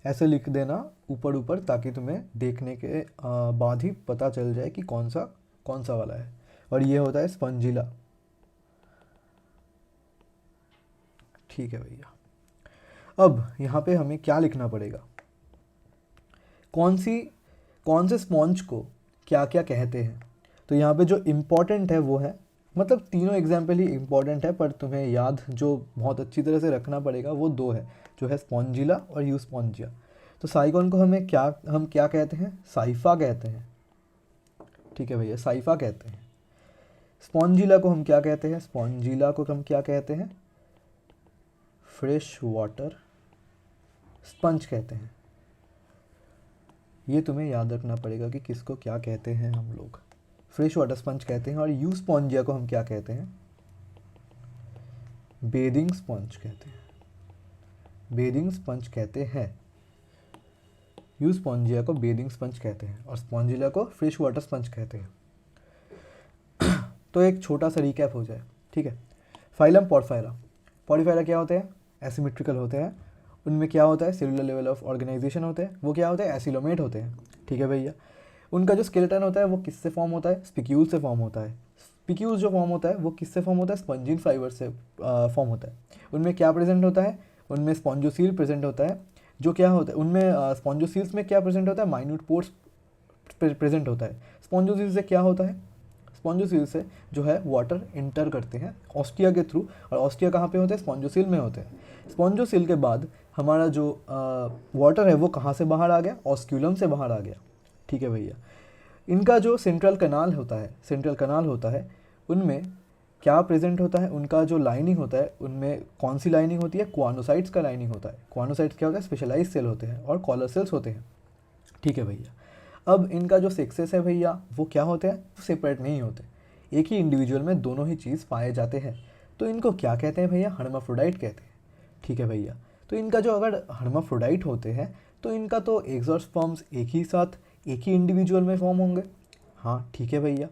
ऐसे लिख देना ऊपर ऊपर, ताकि तुम्हें देखने के बाद ही पता चल जाए कि कौन सा वाला है। और ये होता है स्पंजिला। ठीक है भैया। अब यहाँ पे हमें क्या लिखना पड़ेगा? कौन से स्पॉन्ज को क्या क्या कहते हैं? तो यहाँ पे जो इम्पोर्टेंट है वो है, मतलब तीनों एग्जाम्पल ही इम्पॉर्टेंट है, पर तुम्हें याद जो बहुत अच्छी तरह से रखना पड़ेगा वो दो है, जो है स्पॉन्जिला और यूस्पोंजिया। तो साइकॉन को हम क्या कहते हैं? साइफा कहते हैं। ठीक है भैया, साइफा कहते हैं। स्पॉन्जिला को हम क्या कहते हैं? स्पॉन्जिला को हम क्या कहते हैं? फ्रेश वाटर स्पंज कहते हैं। ये तुम्हें याद रखना पड़ेगा कि किसको क्या कहते हैं हम लोग। फ्रेश वाटर स्पंज कहते हैं। और यूस्पोंजिया को हम क्या कहते हैं? बेदिंग स्पंज कहते हैं। बेदिंग स्पंज कहते हैं। यूस्पोंजिया को बेदिंग स्पंज कहते हैं और स्पॉन्जिला को फ्रेश वाटर स्पंज कहते हैं। तो एक छोटा सा रिकैप हो जाए। ठीक है। Phylum porphyra. पोरफायरा क्या होते हैं? एसिमेट्रिकल होते हैं। उनमें क्या होता है? सेलुलर लेवल ऑफ ऑर्गेनाइजेशन होते हैं। वो क्या होते हैं? एसिलोमेट होते हैं। ठीक है भैया। उनका जो स्केलेटन होता है वो किससे फॉर्म होता है? स्पिक्यूल से फॉर्म होता है। स्पिक्यूल जो फॉर्म होता है वो किससे फॉर्म होता है? स्पंजिन फाइबर से फॉर्म होता है। उनमें क्या प्रेजेंट होता है? उनमें स्पॉन्जोसील प्रेजेंट होता है। जो क्या होता है उनमें स्पॉन्जोसील्स में क्या प्रेजेंट होता है? माइन्यूट पोर्स प्रेजेंट होता है। स्पॉन्जोसील से क्या होता है? स्पॉन्जोसील से जो है वाटर इंटर करते हैं ऑस्टिया के थ्रू, और ऑस्टिया कहाँ पे होते हैं? स्पॉन्जोसील में होते हैं। स्पॉन्जोसील के बाद हमारा जो वाटर है वो कहाँ से बाहर आ गया? ऑस्क्यूलम से बाहर आ गया। ठीक है भैया। इनका जो सेंट्रल कनाल होता है, उनमें क्या प्रेजेंट होता है? उनका जो लाइनिंग होता है उनमें कौन सी लाइनिंग होती है? क्वानोसाइट्स का लाइनिंग होता है। क्वानोसाइट्स क्या होता है? स्पेशलाइज सेल होते हैं और कॉलर सेल्स होते हैं। ठीक है भैया। अब इनका जो सेक्सेस है भैया वो क्या होते हैं? वो सेपरेट नहीं होते, एक ही इंडिविजुअल में दोनों ही चीज़ पाए जाते हैं। तो इनको क्या कहते हैं भैया? हर्माफ्रोडाइट कहते हैं। ठीक है भैया। तो इनका जो अगर हर्माफ्रोडाइट होते हैं तो इनका तो एग्स और स्पर्म्स एक ही साथ एक ही इंडिविजुअल में फॉर्म होंगे। हाँ ठीक है भैया।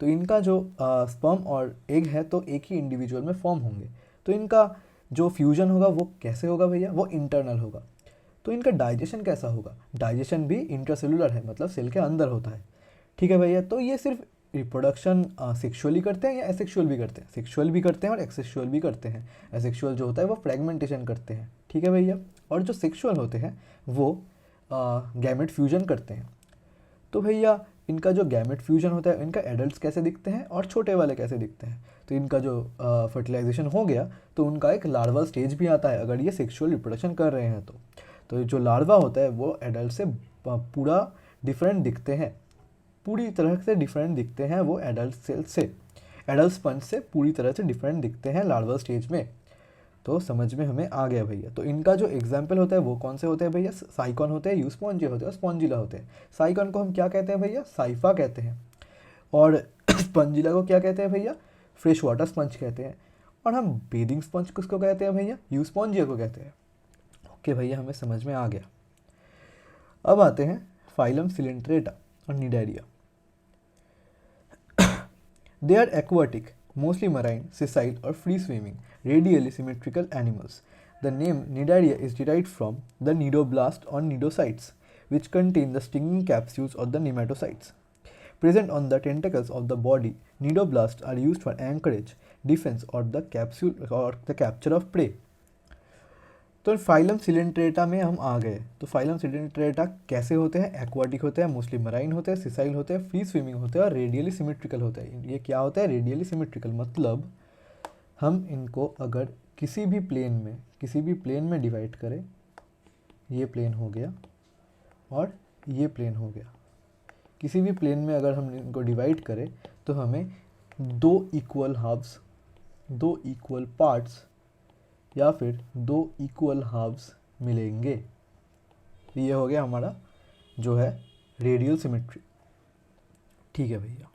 तो इनका जो स्पर्म और एग है तो एक ही इंडिविजुअल में फॉर्म होंगे। तो इनका जो फ्यूजन होगा वो कैसे होगा भैया? वो इंटरनल होगा। तो इनका डाइजेशन कैसा होगा? डाइजेशन भी इंट्रासेलुलर है, मतलब सेल के अंदर होता है। ठीक है भैया। तो ये सिर्फ रिप्रोडक्शन सेक्सुअली करते हैं या एसेक्सुअल भी करते हैं? सेक्सुअल भी करते हैं और एक्सेक्सुअल भी करते हैं। एसेक्सुअल जो होता है वो फ्रेगमेंटेशन करते हैं। ठीक है भैया। और जो सेक्सुअल होते हैं वो गैमेट फ्यूजन करते हैं। तो भैया इनका जो गैमेट फ्यूजन होता है, इनका एडल्ट्स कैसे दिखते हैं और छोटे वाले कैसे दिखते हैं? तो इनका जो फर्टिलाइजेशन हो गया तो उनका एक लार्वल स्टेज भी आता है अगर ये सेक्सुअल रिप्रोडक्शन कर रहे हैं तो जो लार्वा होता है वो एडल्ट से पूरा डिफरेंट दिखते हैं, पूरी तरह से डिफरेंट दिखते हैं वो एडल्ट सेल से, एडल्ट स्पंज से पूरी तरह से डिफरेंट दिखते हैं लार्वल स्टेज में। तो समझ में हमें आ गया भैया। तो इनका जो एग्जाम्पल होता है वो कौन से होते हैं भैया? साइकॉन होते हैं, यूस्पोंजिया होते हैं और स्पॉन्जिला होते हैं। साइकॉन को हम क्या कहते हैं भैया? साइफा कहते हैं। और स्पंजिला को क्या कहते हैं भैया? फ्रेश वाटर स्पंज कहते हैं। और हम बेदिंग स्पंज किसको कहते हैं भैया? यूस्पोंजिया को कहते हैं। ओके भैया, हमें समझ में आ गया। अब आते हैं फाइलम सिलेंट्रेटा और cnidaria. They are aquatic mostly marine, sessile or free swimming, radially symmetrical animals. The name Cnidaria is derived from the cnidoblast or cnidocytes, which contain the stinging capsules or the nematocytes. Present on the tentacles of the body, cnidoblasts are used for anchorage, defense or the capture of prey. तो phylum Coelenterata में हम आ गए। तो phylum Coelenterata कैसे होते हैं? Aquatic होते हैं, मोस्टली मराइन होते हैं, सिसाइल होते हैं, फ्री स्विमिंग होते हैं और रेडियली सिमेट्रिकल होते हैं। ये क्या होता है? रेडियली सिमेट्रिकल मतलब हम इनको अगर किसी भी प्लेन में डिवाइड करें, ये प्लेन हो गया और ये प्लेन हो गया, किसी भी प्लेन में अगर हम इनको डिवाइड करें तो हमें दो इक्वल हाफ्स, दो इक्वल पार्ट्स या फिर दो इक्वल हाफ्स मिलेंगे। ये हो गया हमारा जो है रेडियल सिमेट्री। ठीक है भैया।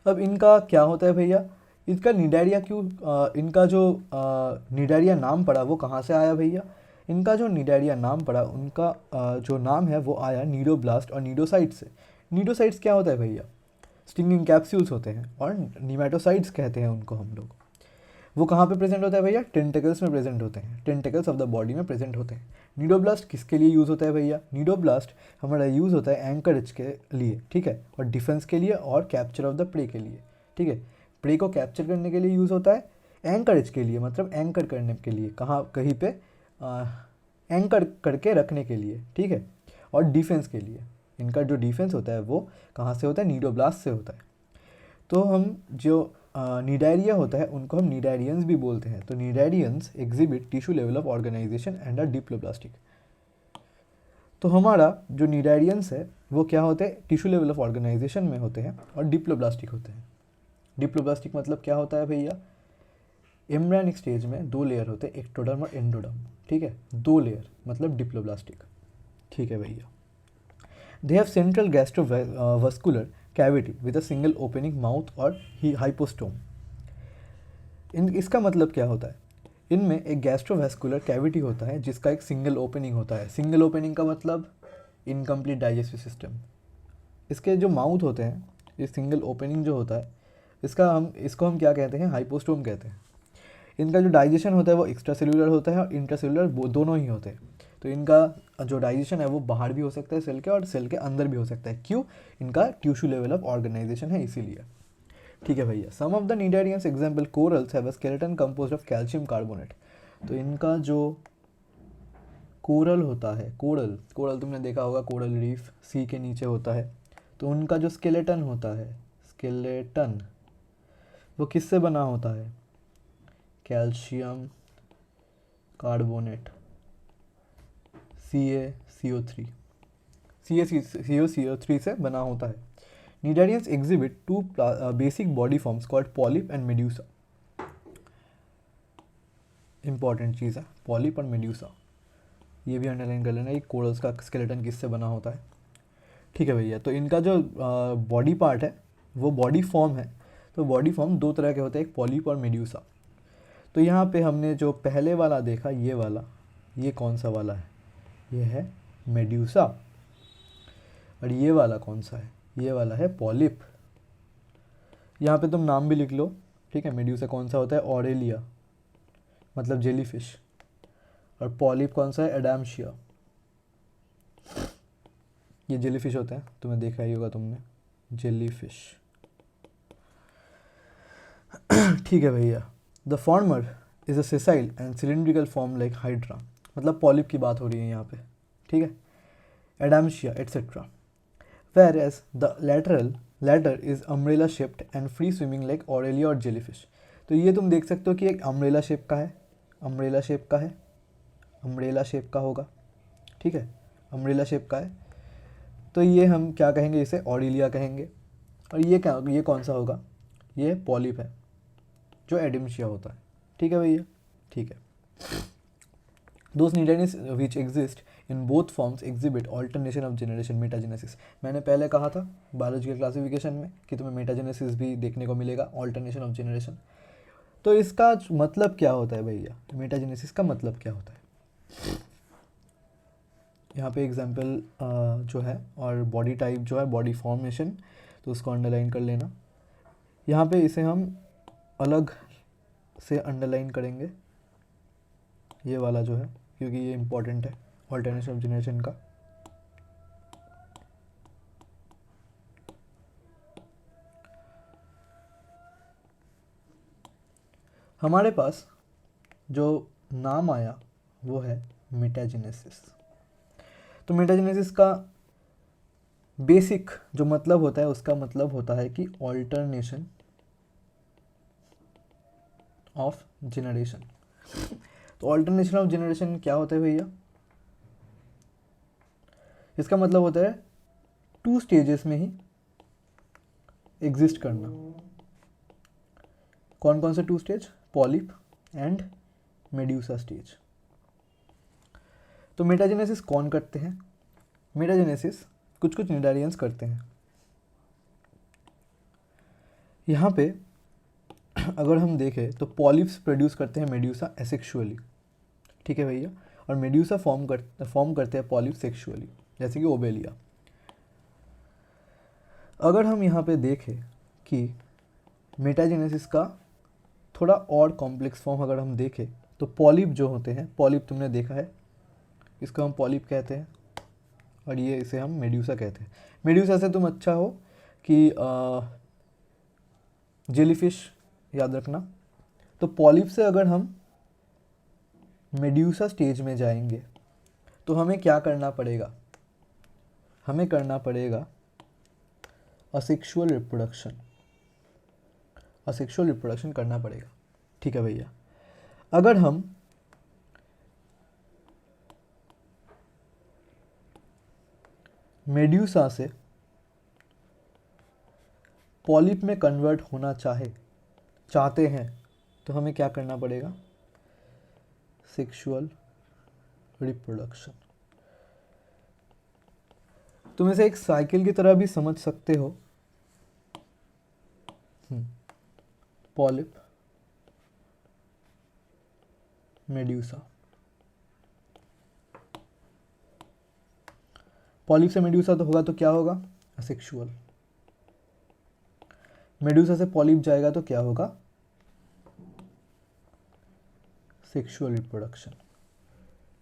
अब इनका क्या होता है भैया? इसका निडारिया क्यों, इनका जो निडारिया नाम पड़ा वो कहाँ से आया भैया? इनका जो निडारिया नाम पड़ा, उनका जो नाम है वो आया नीडोब्लास्ट और नीडोसाइट्स से। नीडोसाइट्स क्या होता है भैया? स्टिंगिंग कैप्सूल्स होते हैं और नीमेटोसाइट्स कहते हैं उनको हम लोग। वो कहाँ पे प्रेजेंट होता है भैया? टेंटेकल्स में प्रेजेंट होते हैं, टेंटेकल्स ऑफ द बॉडी में प्रेजेंट होते हैं। नीडोब्लास्ट किसके लिए यूज़ होता है भैया? नीडोब्लास्ट हमारा यूज़ होता है एंकरेज के लिए, ठीक है, और डिफेंस के लिए और कैप्चर ऑफ द प्रे के लिए। ठीक है, प्रे को कैप्चर करने के लिए यूज़ होता है, एंकरेज के लिए मतलब एंकर करने के लिए, कहाँ कहीं पे एंकर करके रखने के लिए, ठीक है, और डिफेंस के लिए। इनका जो डिफेंस होता है वो कहाँ से होता है? नीडोब्लास्ट से होता है। तो हम जो निडारिया होता है उनको हम निडारियंस भी बोलते हैं। तो cnidarians exhibit tissue level of organisation and are diploblastic. तो हमारा जो निडारियंस है वो क्या होते हैं? टिश्यू लेवल ऑफ ऑर्गेनाइजेशन में होते हैं और डिप्लोब्लास्टिक होते हैं। डिप्लोब्लास्टिक मतलब क्या होता है भैया? एम्ब्रियोनिक स्टेज में दो लेयर होते हैं, एक्टोडर्म और एंडोडर्म। ठीक है, दो लेयर मतलब डिप्लोब्लास्टिक। ठीक है भैया। They have central gastrovascular cavity with a single opening mouth और हाइपोस्टोम। इसका मतलब क्या होता है? इनमें एक गैस्ट्रोवास्कुलर कैविटी होता है जिसका एक सिंगल ओपनिंग होता है। सिंगल ओपनिंग का मतलब इनकम्प्लीट डाइजेस्टिव सिस्टम। इसके जो माउथ होते हैं, ये सिंगल ओपनिंग जो होता है, इसको हम क्या कहते हैं? हाइपोस्टोम कहते हैं। इनका जो डाइजेशन होता है वो एक्स्ट्रा सेलुलर होता है और इंट्रासेलुलर दोनों ही होते हैं। तो इनका जो डाइजेशन है वो बाहर भी हो सकता है सेल के और सेल के अंदर भी हो सकता है। क्यों? इनका टिश्यू लेवल ऑफ ऑर्गेनाइजेशन है इसीलिए। ठीक है भैया। Some of the cnidarians example corals have a skeleton composed of calcium carbonate. तो इनका जो कोरल होता है, कोरल तुमने देखा होगा, कोरल रीफ सी के नीचे होता है। तो उनका जो स्केलेटन होता है, स्केलेटन वो किससे बना होता है? कैल्शियम कार्बोनेट CaCO3 CaCO3 से बना होता है। Cnidarians exhibit two basic body forms called polyp and medusa. Important चीज़ है पॉलिप और मेड्यूसा, ये भी अंडरलाइन कर लेना। ये कोरल्स का स्केलेटन किससे बना होता है। ठीक है भैया। तो इनका जो बॉडी पार्ट है वो बॉडी फॉर्म है। तो बॉडी फॉर्म दो तरह के होते हैं, एक पॉलिप और मेड्यूसा। तो यहाँ पे हमने जो पहले वाला देखा, ये वाला, ये कौन सा वाला है? ये है मेड्यूसा। और ये वाला कौन सा है? ये वाला है पॉलिप। यहाँ पे तुम नाम भी लिख लो, ठीक है। मेड्यूसा कौन सा होता है? ऑरेलिया मतलब जेलीफिश। और पॉलिप कौन सा है? एडाम्शिया। ये जेलीफिश होते हैं, तुम्हें देखा ही होगा तुमने, जेलीफिश। ठीक है भैया। The former is a sessile and cylindrical form like Hydra. मतलब पॉलिप की बात हो रही है यहाँ पे, ठीक है। Adamsia etcetera. Whereas the latter is umbrella shaped and free swimming like Aurelia और जेलीफिश। तो ये तुम देख सकते हो कि एक अम्ब्रेला शेप का है, अम्ब्रेला शेप का है, अम्ब्रेला शेप का होगा, ठीक है, अम्ब्रेला शेप का है। तो ये हम क्या कहेंगे? इसे ऑरेलिया कहेंगे। और ये क्या, ये कौन सा होगा? ये पॉलिप है जो एडम्शिया होता है। ठीक है भैया, ठीक है। Those nidaries which exist in both forms exhibit alternation of generation, metagenesis। मैंने पहले कहा था बायोलॉजी के क्लासिफिकेशन में कि तुम्हें मेटाजेनेसिस भी देखने को मिलेगा, ऑल्टरनेशन ऑफ जनरेशन। तो इसका मतलब क्या होता है भैया? मेटाजेनेसिस का मतलब क्या होता है? यहाँ पे एग्जाम्पल जो है और बॉडी टाइप जो है, बॉडी फॉर्मेशन, तो उसको अंडरलाइन कर लेना। यहाँ पे इसे हम अलग से अंडरलाइन करेंगे ये वाला जो है, क्योंकि ये इम्पोर्टेंट है ऑल्टरनेशन ऑफ जनरेशन का। हमारे पास जो नाम आया वो है मेटाजेनेसिस। तो मेटाजेनेसिस का बेसिक जो मतलब होता है, उसका मतलब होता है कि ऑल्टरनेशन ऑफ जनरेशन। तो ऑल्टरनेशन ऑफ जनरेशन क्या होता है भैया? इसका मतलब होता है 2 स्टेजेस में ही एग्जिस्ट करना। कौन कौन से 2 stage? Polyp and medusa stage. तो मेटाजेनेसिस कौन करते हैं? मेटाजेनेसिस कुछ कुछ निडारियंस करते हैं। यहाँ पे अगर हम देखें तो पॉलिप्स प्रोड्यूस करते हैं मेड्यूसा एसेक्सुअली, ठीक है भैया, और मेड्यूसा फॉर्म करते हैं पॉलिप सेक्सुअली, जैसे कि ओबेलिया। अगर हम यहाँ पे देखें कि मेटाजेनेसिस का थोड़ा और कॉम्प्लेक्स फॉर्म अगर हम देखें तो पॉलिप जो होते हैं, पॉलिप तुमने देखा है, इसको हम पॉलिप कहते हैं और ये इसे हम मेड्यूसा कहते हैं। मेड्यूसा से तुम अच्छा हो कि जेलीफिश याद रखना। तो पॉलिप से अगर हम मेड्यूसा स्टेज में जाएंगे तो हमें क्या करना पड़ेगा? हमें करना पड़ेगा असेक्सुअल रिप्रोडक्शन। असेक्सुअल रिप्रोडक्शन करना पड़ेगा, ठीक है भैया। अगर हम मेड्यूसा से पॉलिप में कन्वर्ट होना चाहते हैं तो हमें क्या करना पड़ेगा? Sexual reproduction. तुम इसे एक साइकिल की तरह भी समझ सकते हो। पॉलिप, मेड्यूसा, पॉलिप से मेड्यूसा तो होगा तो क्या होगा? असेक्सुअल। मेड्यूसा से पॉलिप जाएगा तो क्या होगा? सेक्सुअल रिप्रोडक्शन,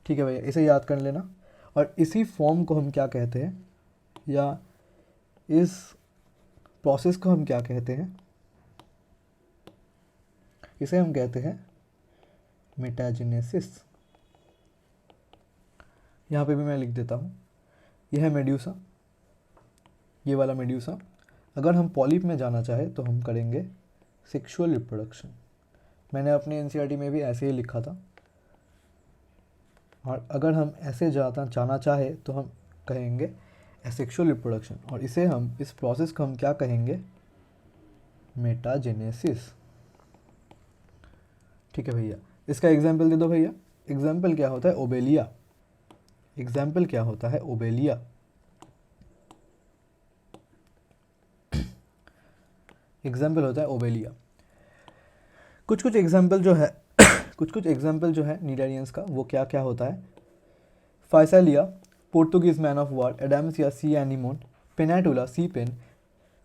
ठीक है भैया, इसे याद कर लेना। और इसी फॉर्म को हम क्या कहते हैं, या इस प्रोसेस को हम क्या कहते हैं? इसे हम कहते हैं मेटाजेनेसिस। यहाँ पे भी मैं लिख देता हूँ, यह है मेड्यूसा, ये वाला मेड्यूसा। अगर हम पॉलिप में जाना चाहे तो हम करेंगे सेक्सुअल रिप्रोडक्शन। मैंने अपनी एनसीईआरटी में भी ऐसे ही लिखा था। और अगर हम ऐसे जाना चाहे तो हम कहेंगे एसेक्सुअल रिप्रोडक्शन, और इसे हम, इस प्रोसेस को हम क्या कहेंगे? मेटाजेनेसिस, ठीक है भैया। इसका एग्जाम्पल दे दो भैया। एग्जाम्पल क्या होता है? ओबेलिया। एग्जाम्पल क्या होता है? ओबेलिया। एग्जाम्पल होता है ओबेलिया। कुछ कुछ एग्जाम्पल जो है कुछ कुछ एग्जाम्पल जो है नीडेरियंस का, वो क्या क्या होता है? Physalia, Portuguese man of war, Adamsia sea anemone, Pennatula sea pen,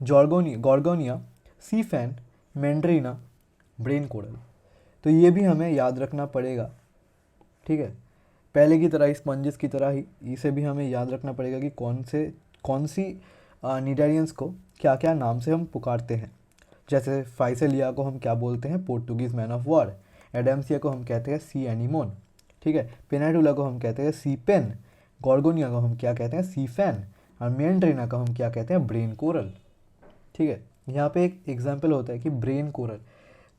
Gorgonia sea fan, Meandrina brain coral. तो ये भी हमें याद रखना पड़ेगा, ठीक है। पहले की तरह, स्पंजेस की तरह ही इसे भी हमें याद रखना पड़ेगा कि कौन सी नीडेरियंस को क्या क्या नाम से हम पुकारते हैं। जैसे फाइसेलिया को हम क्या बोलते हैं? Portuguese man of war. Adamsia को हम कहते हैं सी एनिमोन, ठीक है। पेनाटुला को हम कहते हैं सी पेन। गॉर्गोनिया को हम क्या कहते हैं? सी फैन। और मेंड्रीना को हम क्या कहते हैं? ब्रेन कोरल, ठीक है। यहाँ पे एक एग्जाम्पल होता है कि ब्रेन कोरल।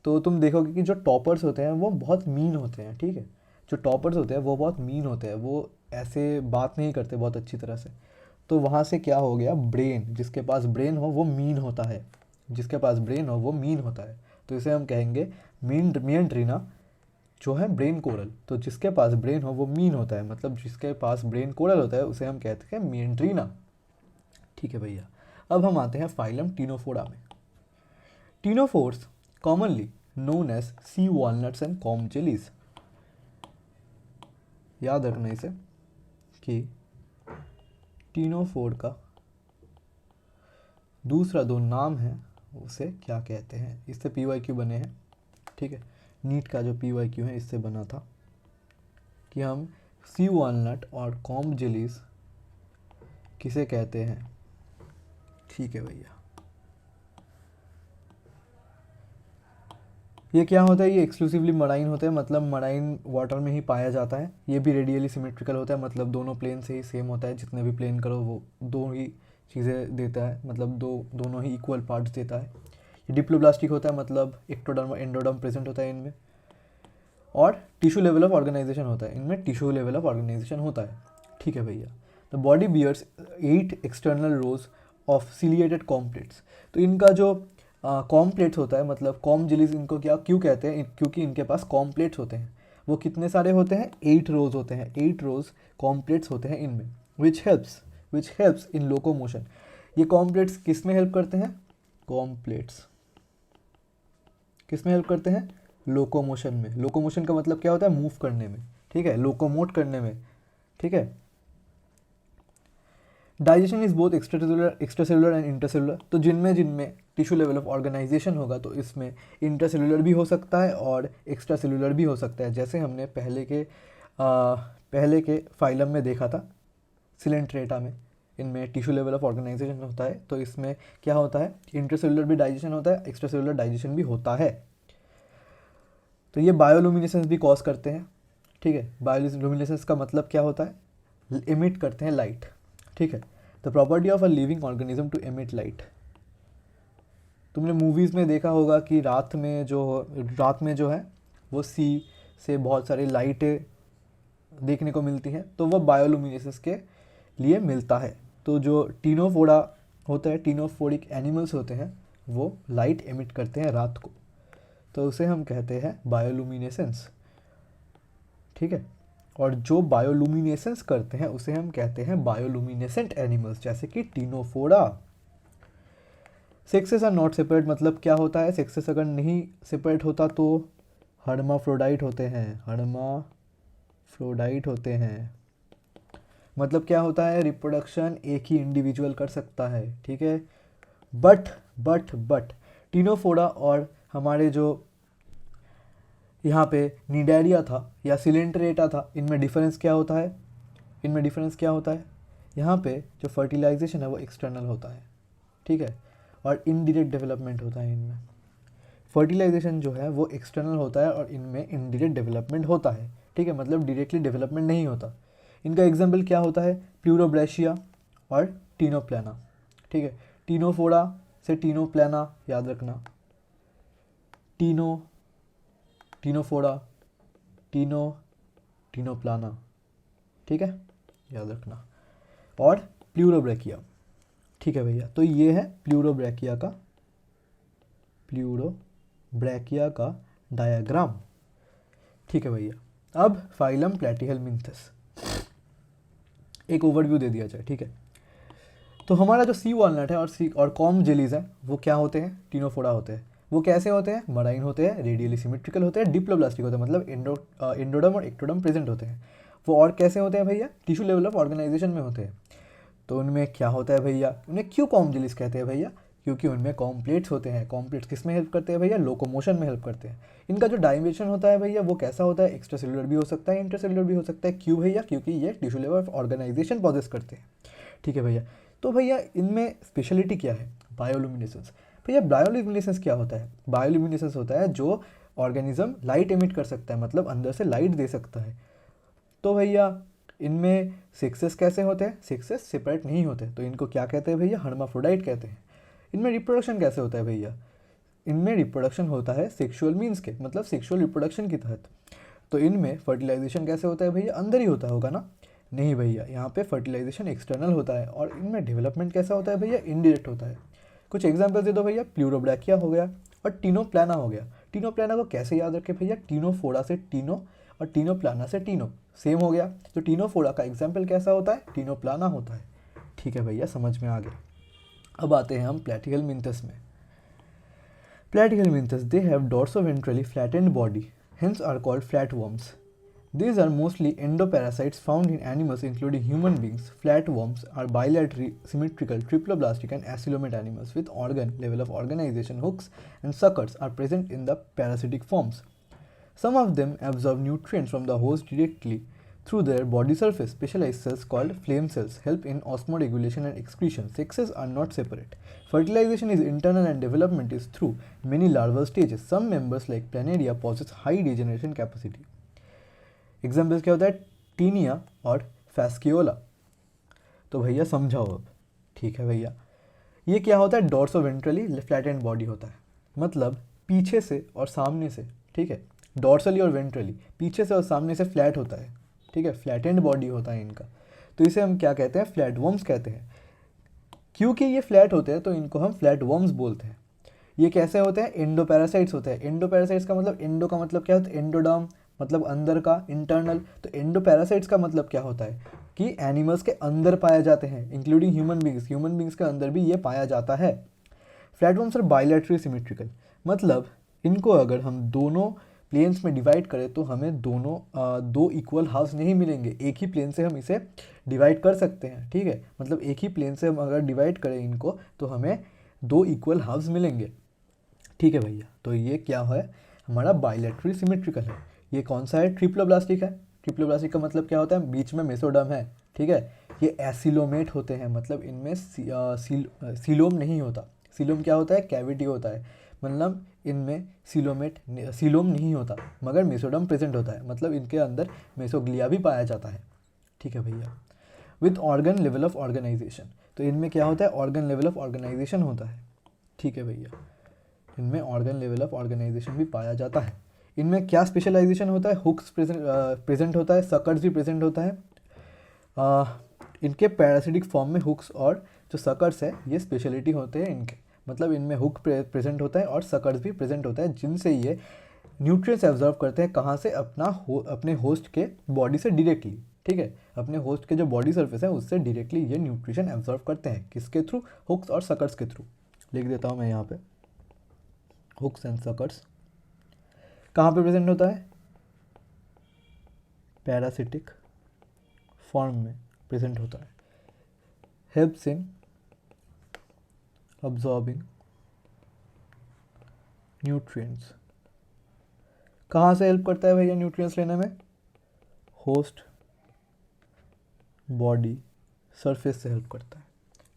तो तुम देखोगे कि जो टॉपर्स होते हैं वो बहुत मीन होते हैं, ठीक है। जो टॉपर्स होते हैं वो बहुत मीन होते हैं, वो ऐसे बात नहीं करते बहुत अच्छी तरह से। तो वहाँ से क्या हो गया? ब्रेन, जिसके पास ब्रेन हो वो मीन होता है, जिसके पास ब्रेन हो वो मीन होता है। तो इसे हम कहेंगे मेंड्रीना जो है ब्रेन कोरल। तो जिसके पास ब्रेन हो वो मीन होता है, मतलब जिसके पास ब्रेन कोरल होता है उसे हम कहते हैं मेंड्रीना, ठीक है भैया। अब हम आते हैं फाइलम टीनोफोरा में। Ctenophores commonly known as sea walnuts and comb jellies. याद रखना इसे कि टीनोफोर का दूसरा दो नाम है, उसे क्या कहते हैं? इससे PYQ बने हैं। ठीक है। नीट का जो PYQ है इससे बना था कि हम सी वॉलनट और कॉम्ब जेलीज किसे कहते हैं। ठीक है भैया, ये क्या होता है, ये एक्सक्लूसिवली मराइन होते हैं, मतलब मराइन वाटर में ही पाया जाता है। ये भी रेडियली सिमेट्रिकल होता है, मतलब दोनों प्लेन से ही सेम होता है, जितने भी प्लेन करो वो दो ही चीज़ें देता है, मतलब दोनों ही इक्वल पार्ट्स देता है। ये डिप्लोब्लास्टिक होता है, मतलब एक्टोडर्म और एंडोडर्म प्रेजेंट होता है इनमें। और टिश्यू लेवल ऑफ ऑर्गेनाइजेशन होता है इनमें, टिश्यू लेवल ऑफ ऑर्गेनाइजेशन होता है। ठीक है भैया। The body bears 8 external rows of ciliated comb plates. तो इनका जो कॉम्प्लेट्स होता है, मतलब कॉम जेलीज इनको क्या क्यों कहते हैं, क्योंकि इनके पास कॉम्प्लेट्स होते हैं। वो कितने सारे होते हैं, 8 रोज होते हैं, 8 रोज कॉम्प्लेट्स होते हैं इनमें। Which helps in locomotion. ये कॉम्प्लेट्स किस में हेल्प करते हैं, कॉम्प्लेट्स किस में हेल्प करते हैं, लोकोमोशन में। लोकोमोशन का मतलब क्या होता है, मूव करने में, ठीक है, लोकोमोट करने में, ठीक है। Digestion is both extracellular and intercellular. तो जिनमें टिश्यू लेवल ऑफ ऑर्गेनाइजेशन होगा तो इसमें इंटरसेलुलर भी हो सकता है और एक्स्ट्रा सेलुलर भी हो सकता है, जैसे हमने पहले के फाइलम में देखा था, सिलेंट्रेटा में। इनमें टिश्यू लेवल ऑफ ऑर्गेनाइजेशन होता है, तो इसमें क्या होता है, इंटरसेलुलर भी डाइजेशन होता है, एक्स्ट्रा सेलुलर डाइजेशन भी होता है। तो ये बायोलुमिनेसेंस भी कॉज करते हैं, ठीक है। बायोलुमिनेसेंस का मतलब क्या होता है, एमिट करते हैं लाइट, ठीक है। The property of a living organism to emit light. तुमने मूवीज़ में देखा होगा कि रात में जो है वो सी से बहुत सारी लाइटें देखने को मिलती हैं, तो वह बायोलुमिनेसेंस के लिए मिलता है। तो जो टीनोफोरा होता है, टीनोफोरिक एनिमल्स होते हैं, वो लाइट एमिट करते हैं रात को, तो उसे हम कहते हैं बायोलुमिनेसेंस, ठीक है। और जो बायोलुमिनेसेंस करते हैं उसे हम कहते हैं बायोलुमिनेसेंट एनिमल्स, जैसे कि ctenophora. Sexes are not separate, मतलब क्या होता है, सेक्सेस अगर नहीं सेपरेट होता तो हर्माफ्रोडाइट होते हैं। मतलब क्या होता है, रिप्रोडक्शन एक ही इंडिविजुअल कर सकता है, ठीक है। बट टीनोफोरा और हमारे जो यहाँ पे निडेरिया था या सिलेंट्रेटा था, इनमें डिफरेंस क्या होता है, यहाँ पे जो फर्टिलाइजेशन है वो एक्सटर्नल होता है, ठीक है, और इनडायरेक्ट डेवलपमेंट होता है इनमें। फर्टिलाइजेशन जो है वो एक्सटर्नल होता है और इनमें इनडायरेक्ट डेवलपमेंट होता है, ठीक है, मतलब डायरेक्टली डेवलपमेंट नहीं होता। इनका एग्जाम्पल क्या होता है, प्लूरोब्रेशिया और टीनोप्लाना, ठीक है। टीनोफोरा से टीनोप्लाना याद रखना, टीनोफोरा, टीनोप्लाना, ठीक है, याद रखना। और प्लूरोब्रेकिया, ठीक है भैया। तो ये है प्लूरोब्रेकिया का डायग्राम, ठीक है भैया। अब फाइलम प्लैटीहेलमिन्थस, एक ओवरव्यू दे दिया जाए, ठीक है। तो हमारा जो सी वॉलनट है और कॉम जेलीज है वो क्या होते हैं, टीनोफोरा होते हैं। वो कैसे होते हैं, मराइन होते हैं, रेडियली सिमेट्रिकल होते हैं, डिप्लोब्लास्टिक होते हैं, मतलब एंडोडर्म और एक्टोडर्म प्रेजेंट होते हैं। वो और कैसे होते हैं भैया, टिश्यू लेवल ऑफ ऑर्गेनाइजेशन में होते हैं। तो उनमें क्या होता है भैया, उन्हें क्यों कॉम जेलीज कहते हैं भैया, क्योंकि उनमें कॉम्प्लेट्स होते हैं। कॉम्प्लेट्स किस में हेल्प करते हैं भैया, लोकोमोशन में हेल्प करते हैं। इनका जो डायमेंशन होता है भैया वो कैसा होता है, एक्स्ट्रा सेलुलर भी हो सकता है, इंटरसेलुलर भी हो सकता है। क्यों भैया, क्योंकि ये tissue level of organisation possess करते हैं, ठीक है भैया। तो भैया इनमें स्पेशलिटी क्या है, बायोलुमिनेसेंस। भैया बायोलुमिनेसेंस क्या होता है, बायोलुमिनेसेंस होता है जो ऑर्गेनिज्म लाइट एमिट कर सकता है, मतलब अंदर से लाइट दे सकता है। तो भैया इनमें सेक्सेस कैसे होते हैं, सेक्सेस सेपरेट नहीं होते, तो इनको क्या कहते हैं भैया, हर्माफ्रोडाइट कहते हैं। इनमें रिप्रोडक्शन कैसे होता है भैया, इनमें रिप्रोडक्शन होता है सेक्सुअल मीन्स के, मतलब सेक्सुअल रिप्रोडक्शन के तहत। तो इनमें फर्टिलाइजेशन कैसे होता है भैया, अंदर ही होता होगा ना, नहीं भैया, यहाँ पे फर्टिलाइजेशन एक्सटर्नल होता है। और इनमें डेवलपमेंट कैसा होता है भैया, इनडायरेक्ट होता है। कुछ एग्जांपल दे दो भैया, प्लूरोब्रैकिया हो गया और टीनोप्लाना हो गया। टीनोप्लाना को कैसे याद रखें भैया, टीनोफोरा से टीनो और टीनोप्लाना से टीनो, सेम हो गया। तो टीनोफोरा का एग्जाम्पल कैसा होता है, टीनोप्लाना होता है, ठीक है भैया, समझ में आ गया। अब आते हैं हम प्लैटीहेलमिन्थस में। Platyhelminthes, they have dorsoventrally flattened body, hence are called flatworms. These are mostly endoparasites found in animals including human beings. Flatworms are bilaterally symmetrical, triploblastic and acylomet animals with organ level of organization. Hooks and suckers are present in the parasitic forms. Some of them absorb nutrients from the host directly through their body surface. Specialized cells called flame cells help in osmoregulation and excretion. Sexes are not separate. Fertilization is internal and development is through many larval stages. Some members like Planaria possess high regeneration capacity. Examples क्या होता है, taenia और फैस्कियोला. तो भैया समझाओ अब. ठीक है भैया, ये क्या होता है, डॉर्सोवेंट्रली फ्लैटेंड बॉडी होता है, मतलब पीछे से और सामने से. ठीक है, डॉर्सली और वेंट्रली, पीछे से और सामने से फ्लैट होता है. ठीक है, फ्लैटेंड बॉडी होता है इनका. तो इसे हम क्या कहते हैं, फ्लैटवर्म्स कहते हैं. क्योंकि ये फ्लैट होते हैं तो इनको हम फ्लैटवर्म्स बोलते हैं. ये कैसे होते हैं, एंडोपैरासाइट्स होते हैं. एंडोपैरासाइट्स का मतलब, एंडो का मतलब क्या होता है, एंडोडर्म मतलब अंदर का, इंटरनल. तो एंडोपैरासाइट्स का मतलब क्या होता है कि एनिमल्स के अंदर पाए जाते हैं, including human beings. Human beings के अंदर भी ये पाया जाता है. फ्लैटवर्म्स आर बायलैटरली सिमेट्रिकल, मतलब इनको अगर हम दोनों प्लेन्स में डिवाइड करें तो हमें दो इक्वल हाफ्स नहीं मिलेंगे. एक ही प्लेन से हम इसे डिवाइड कर सकते हैं. ठीक है, मतलब एक ही प्लेन से हम अगर डिवाइड करें इनको तो हमें दो इक्वल हाफ्स मिलेंगे. ठीक है भैया, तो ये क्या है, हमारा बायलैटरली सिमेट्रिकल है. ये कौन सा है, ट्रिप्लोब्लास्टिक है. ट्रिप्लोब्लास्टिक का मतलब क्या होता है, बीच में मेसोडर्म है. ठीक है, ये एसिलोमेट होते हैं, मतलब इनमें सीलोम नहीं होता. सीलोम क्या होता है, कैविटी होता है, मतलब इनमें सीलोम नहीं होता, मगर मेसोडर्म प्रेजेंट होता है, मतलब इनके अंदर मेसोग्लिया भी पाया जाता है. ठीक है भैया, with organ level of organisation. तो इनमें क्या होता है, ऑर्गन लेवल ऑफ ऑर्गेनाइजेशन होता है. ठीक है भैया, इनमें ऑर्गन लेवल ऑफ ऑर्गेनाइजेशन भी पाया जाता है. इनमें क्या स्पेशलाइजेशन होता है, हुक्स प्रेजेंट होता है, सकर्स भी प्रेजेंट होता है. इनके पैरासिटिक फॉर्म में हुक्स और जो सकर्स है ये स्पेशलिटी होते हैं इनके, मतलब इनमें हुक प्रेजेंट होता है और सकर्स भी प्रेजेंट होता है, जिनसे ये न्यूट्रिएंट्स एब्जॉर्व करते हैं. कहाँ से, अपने होस्ट के बॉडी से डायरेक्टली. ठीक है, अपने होस्ट के जो बॉडी सर्फेस है उससे डायरेक्टली ये न्यूट्रिशन एब्जॉर्व करते हैं. किसके थ्रू, हुक्स और सकर्स के थ्रू. लिख देता हूँ मैं यहाँ पे, हुक्स एंड सकर्स कहाँ पे प्रेजेंट होता है, पैरासिटिक फॉर्म में प्रेजेंट होता है. Helps in absorbing nutrients. कहाँ से हेल्प करता है भैया न्यूट्रिएंट्स लेने में, होस्ट बॉडी सरफेस से हेल्प करता है.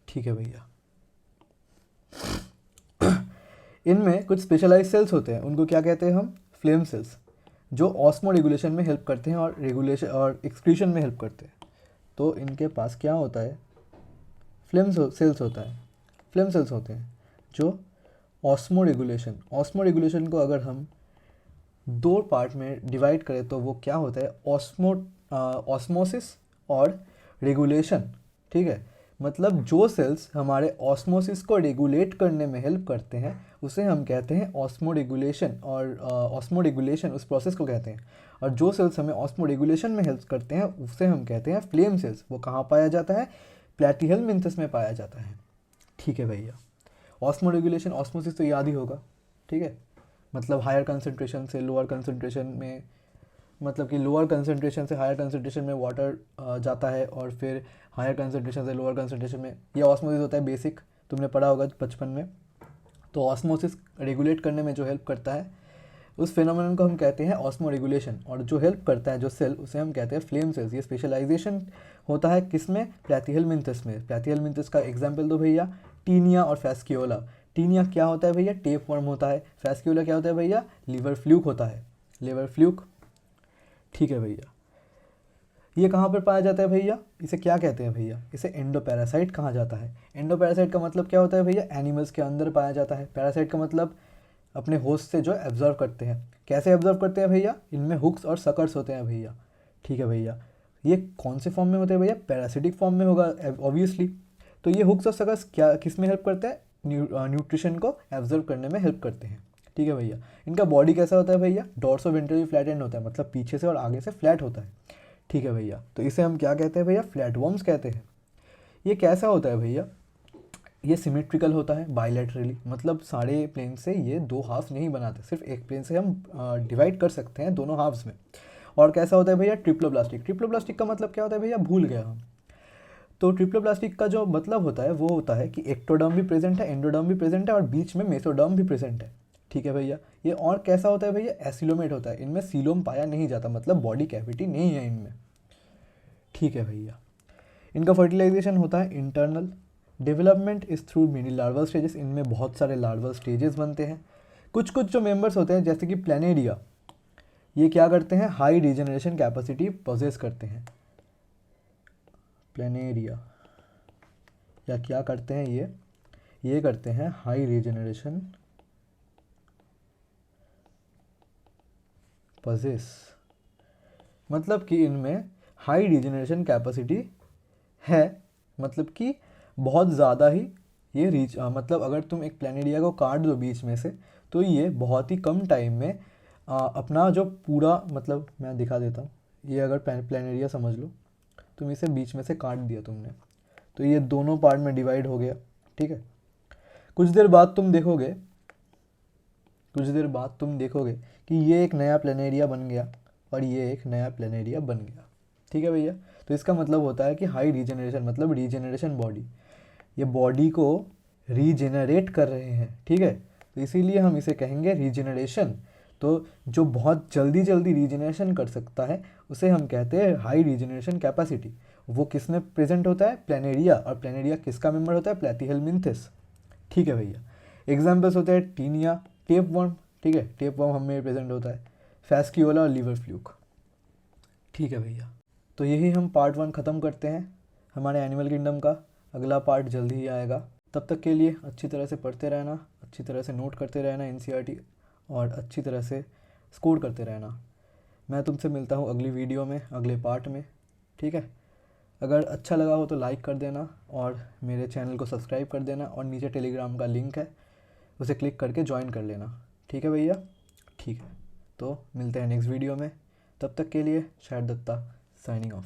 ठीक है भैया, इनमें कुछ स्पेशलाइज्ड सेल्स होते हैं, उनको क्या कहते हैं हम, फ्लेम सेल्स, जो ऑस्मो रेगुलेशन में हेल्प करते हैं और रेगुलेशन और एक्सक्रीशन में हेल्प करते हैं. तो इनके पास क्या होता है, फ्लेम सेल्स होता है. फ्लेम सेल्स होते हैं जो ऑस्मो रेगुलेशन को अगर हम दो पार्ट में डिवाइड करें तो वो क्या होता है, ऑस्मोसिस और रेगुलेशन. ठीक है, मतलब जो सेल्स हमारे ऑस्मोसिस को रेगुलेट करने में हेल्प करते हैं उसे हम कहते हैं ऑस्मो रेगुलेशन, और ऑस्मो रेगुलेशन उस प्रोसेस को कहते हैं. और जो सेल्स हमें ऑस्मो रेगुलेशन में हेल्प करते हैं उसे हम कहते हैं फ्लेम सेल्स. वो कहाँ पाया जाता है, प्लैटिहेलमिंथस में पाया जाता है. ठीक है भैया, ऑस्मो रेगुलेशन, ऑस्मोसिस तो याद ही होगा. ठीक है, मतलब हायर कंसंट्रेशन से लोअर कंसंट्रेशन में, मतलब कि लोअर कंसंट्रेशन से हायर कंसंट्रेशन में वाटर जाता है और फिर हायर कंसंट्रेशन से लोअर कंसंट्रेशन में, ये ऑस्मोसिस होता है. बेसिक तुमने पढ़ा होगा बचपन में. तो ऑस्मोसिस रेगुलेट करने में जो हेल्प करता है उस फिनोमेनन को हम कहते हैं ऑस्मो रेगुलेशन, और जो हेल्प करता है जो सेल उसे हम कहते हैं फ्लेम सेल्स. ये स्पेशलाइजेशन होता है किसमें, प्लैटिहेलमिंथस में. प्लैटिहेलमिंथस का एग्जाम्पल दो भैया, टीनिया और फैस्कियोला. टीनिया क्या होता है भैया, टेप वर्म होता है. फैस्कियोला क्या होता है भैया, लीवर फ्लूक होता है, लीवर फ्लूक. ठीक है भैया, ये कहाँ पर पाया जाता है भैया, इसे क्या कहते हैं भैया, इसे एंडोपैरासाइट कहा जाता है. एंडोपैरासाइट का मतलब क्या होता है भैया, एनिमल्स के अंदर पाया जाता है. पैरासाइट का मतलब अपने होस्ट से जो एब्जॉर्व करते हैं. कैसे एब्जॉर्व करते हैं भैया, इनमें हुक्स और सकर्स होते हैं भैया. ठीक है भैया, ये कौन से फॉर्म में होते हैं भैया, पैरासिटिक फॉर्म में होगा ऑब्वियसली. तो ये हुक्स और सकर्स क्या किस में हेल्प करते हैं, न्यूट्रिशन को एब्जॉर्व करने में हेल्प करते हैं. ठीक है भैया, इनका बॉडी कैसा होता है भैया, डॉर्सोवेंट्रली फ्लैट एंड होता है, मतलब पीछे से और आगे से फ्लैट होता है. ठीक है भैया, तो इसे हम क्या कहते हैं भैया, फ्लैटवर्म्स कहते हैं. ये कैसा होता है भैया, ये सिमेट्रिकल होता है बायलैटरली, मतलब सारे प्लेन से ये दो हाफ नहीं बनाते, सिर्फ एक प्लेन से हम डिवाइड कर सकते हैं दोनों हाफ्स में. और कैसा होता है भैया, ट्रिप्लोब्लास्टिक। ट्रिप्लोब्लास्टिक का मतलब क्या होता है भैया, भूल गया हम। तो ट्रिप्लोब्लास्टिक का जो मतलब होता है वो होता है कि एक्टोडर्म भी प्रेजेंट है, एंडोडर्म भी प्रेजेंट है और बीच में मेसोडर्म भी प्रेजेंट है। ठीक है भैया। ये और कैसा होता है भैया, एसिलोमेट होता है। इनमें सीलोम पाया नहीं जाता, मतलब बॉडी कैविटी नहीं है इनमें। ठीक है भैया। इनका फर्टिलाइजेशन होता है internal. Development is through many larval stages. इनमें बहुत सारे लार्वल स्टेजेस बनते हैं। कुछ कुछ जो मेंबर्स होते हैं जैसे कि प्लेनेरिया, ये क्या करते हैं, हाई रीजनरेशन कैपेसिटी पोजेस करते हैं। प्लेनेरिया या क्या करते हैं, ये करते हैं हाई रीजनरेशन पोजेस, मतलब कि इनमें हाई रीजनरेशन कैपेसिटी है, मतलब कि बहुत ज़्यादा ही ये मतलब अगर तुम एक प्लेनेरिया को काट दो बीच में से तो ये बहुत ही कम टाइम में अपना जो पूरा, मतलब मैं दिखा देता हूँ। ये अगर प्लेनेरिया समझ लो, तुम इसे बीच में से काट दिया तुमने, तो ये दोनों पार्ट में डिवाइड हो गया। ठीक है। कुछ देर बाद तुम देखोगे कि ये एक नया प्लेनेरिया बन गया और ये एक नया प्लेनेरिया बन गया। ठीक है भैया। तो इसका मतलब होता है कि हाई रीजनरेशन, मतलब रीजनरेशन बॉडी, ये बॉडी को रीजेनरेट कर रहे हैं। ठीक है। तो इसीलिए हम इसे कहेंगे रीजेनरेशन। तो जो बहुत जल्दी जल्दी रीजेनरेशन कर सकता है उसे हम कहते हैं हाई रीजेनरेशन कैपेसिटी। वो किस में प्रेजेंट होता है, प्लेनेरिया। और प्लेनेरिया किसका मेंबर होता है, प्लेटीहेलमिन्थेस। ठीक है भैया। एग्जाम्पल्स होते हैं टीनिया, टेप वर्म। ठीक है, टेप वर्म हमें प्रेजेंट होता है, फैस्क्यूला और लीवर फ्लूक। ठीक है भैया। तो यही हम पार्ट 1 ख़त्म करते हैं हमारे एनिमल किंगडम का। अगला पार्ट जल्दी ही आएगा। तब तक के लिए अच्छी तरह से पढ़ते रहना, अच्छी तरह से नोट करते रहना एनसीईआरटी, और अच्छी तरह से स्कोर करते रहना। मैं तुमसे मिलता हूँ अगली वीडियो में, अगले पार्ट में। ठीक है। अगर अच्छा लगा हो तो लाइक कर देना और मेरे चैनल को सब्सक्राइब कर देना, और नीचे टेलीग्राम का लिंक है, उसे क्लिक करके ज्वाइन कर लेना। ठीक है भैया। ठीक है। तो मिलते हैं नेक्स्ट वीडियो में। तब तक के लिए शायद दत्ता साइनिंग ऑफ।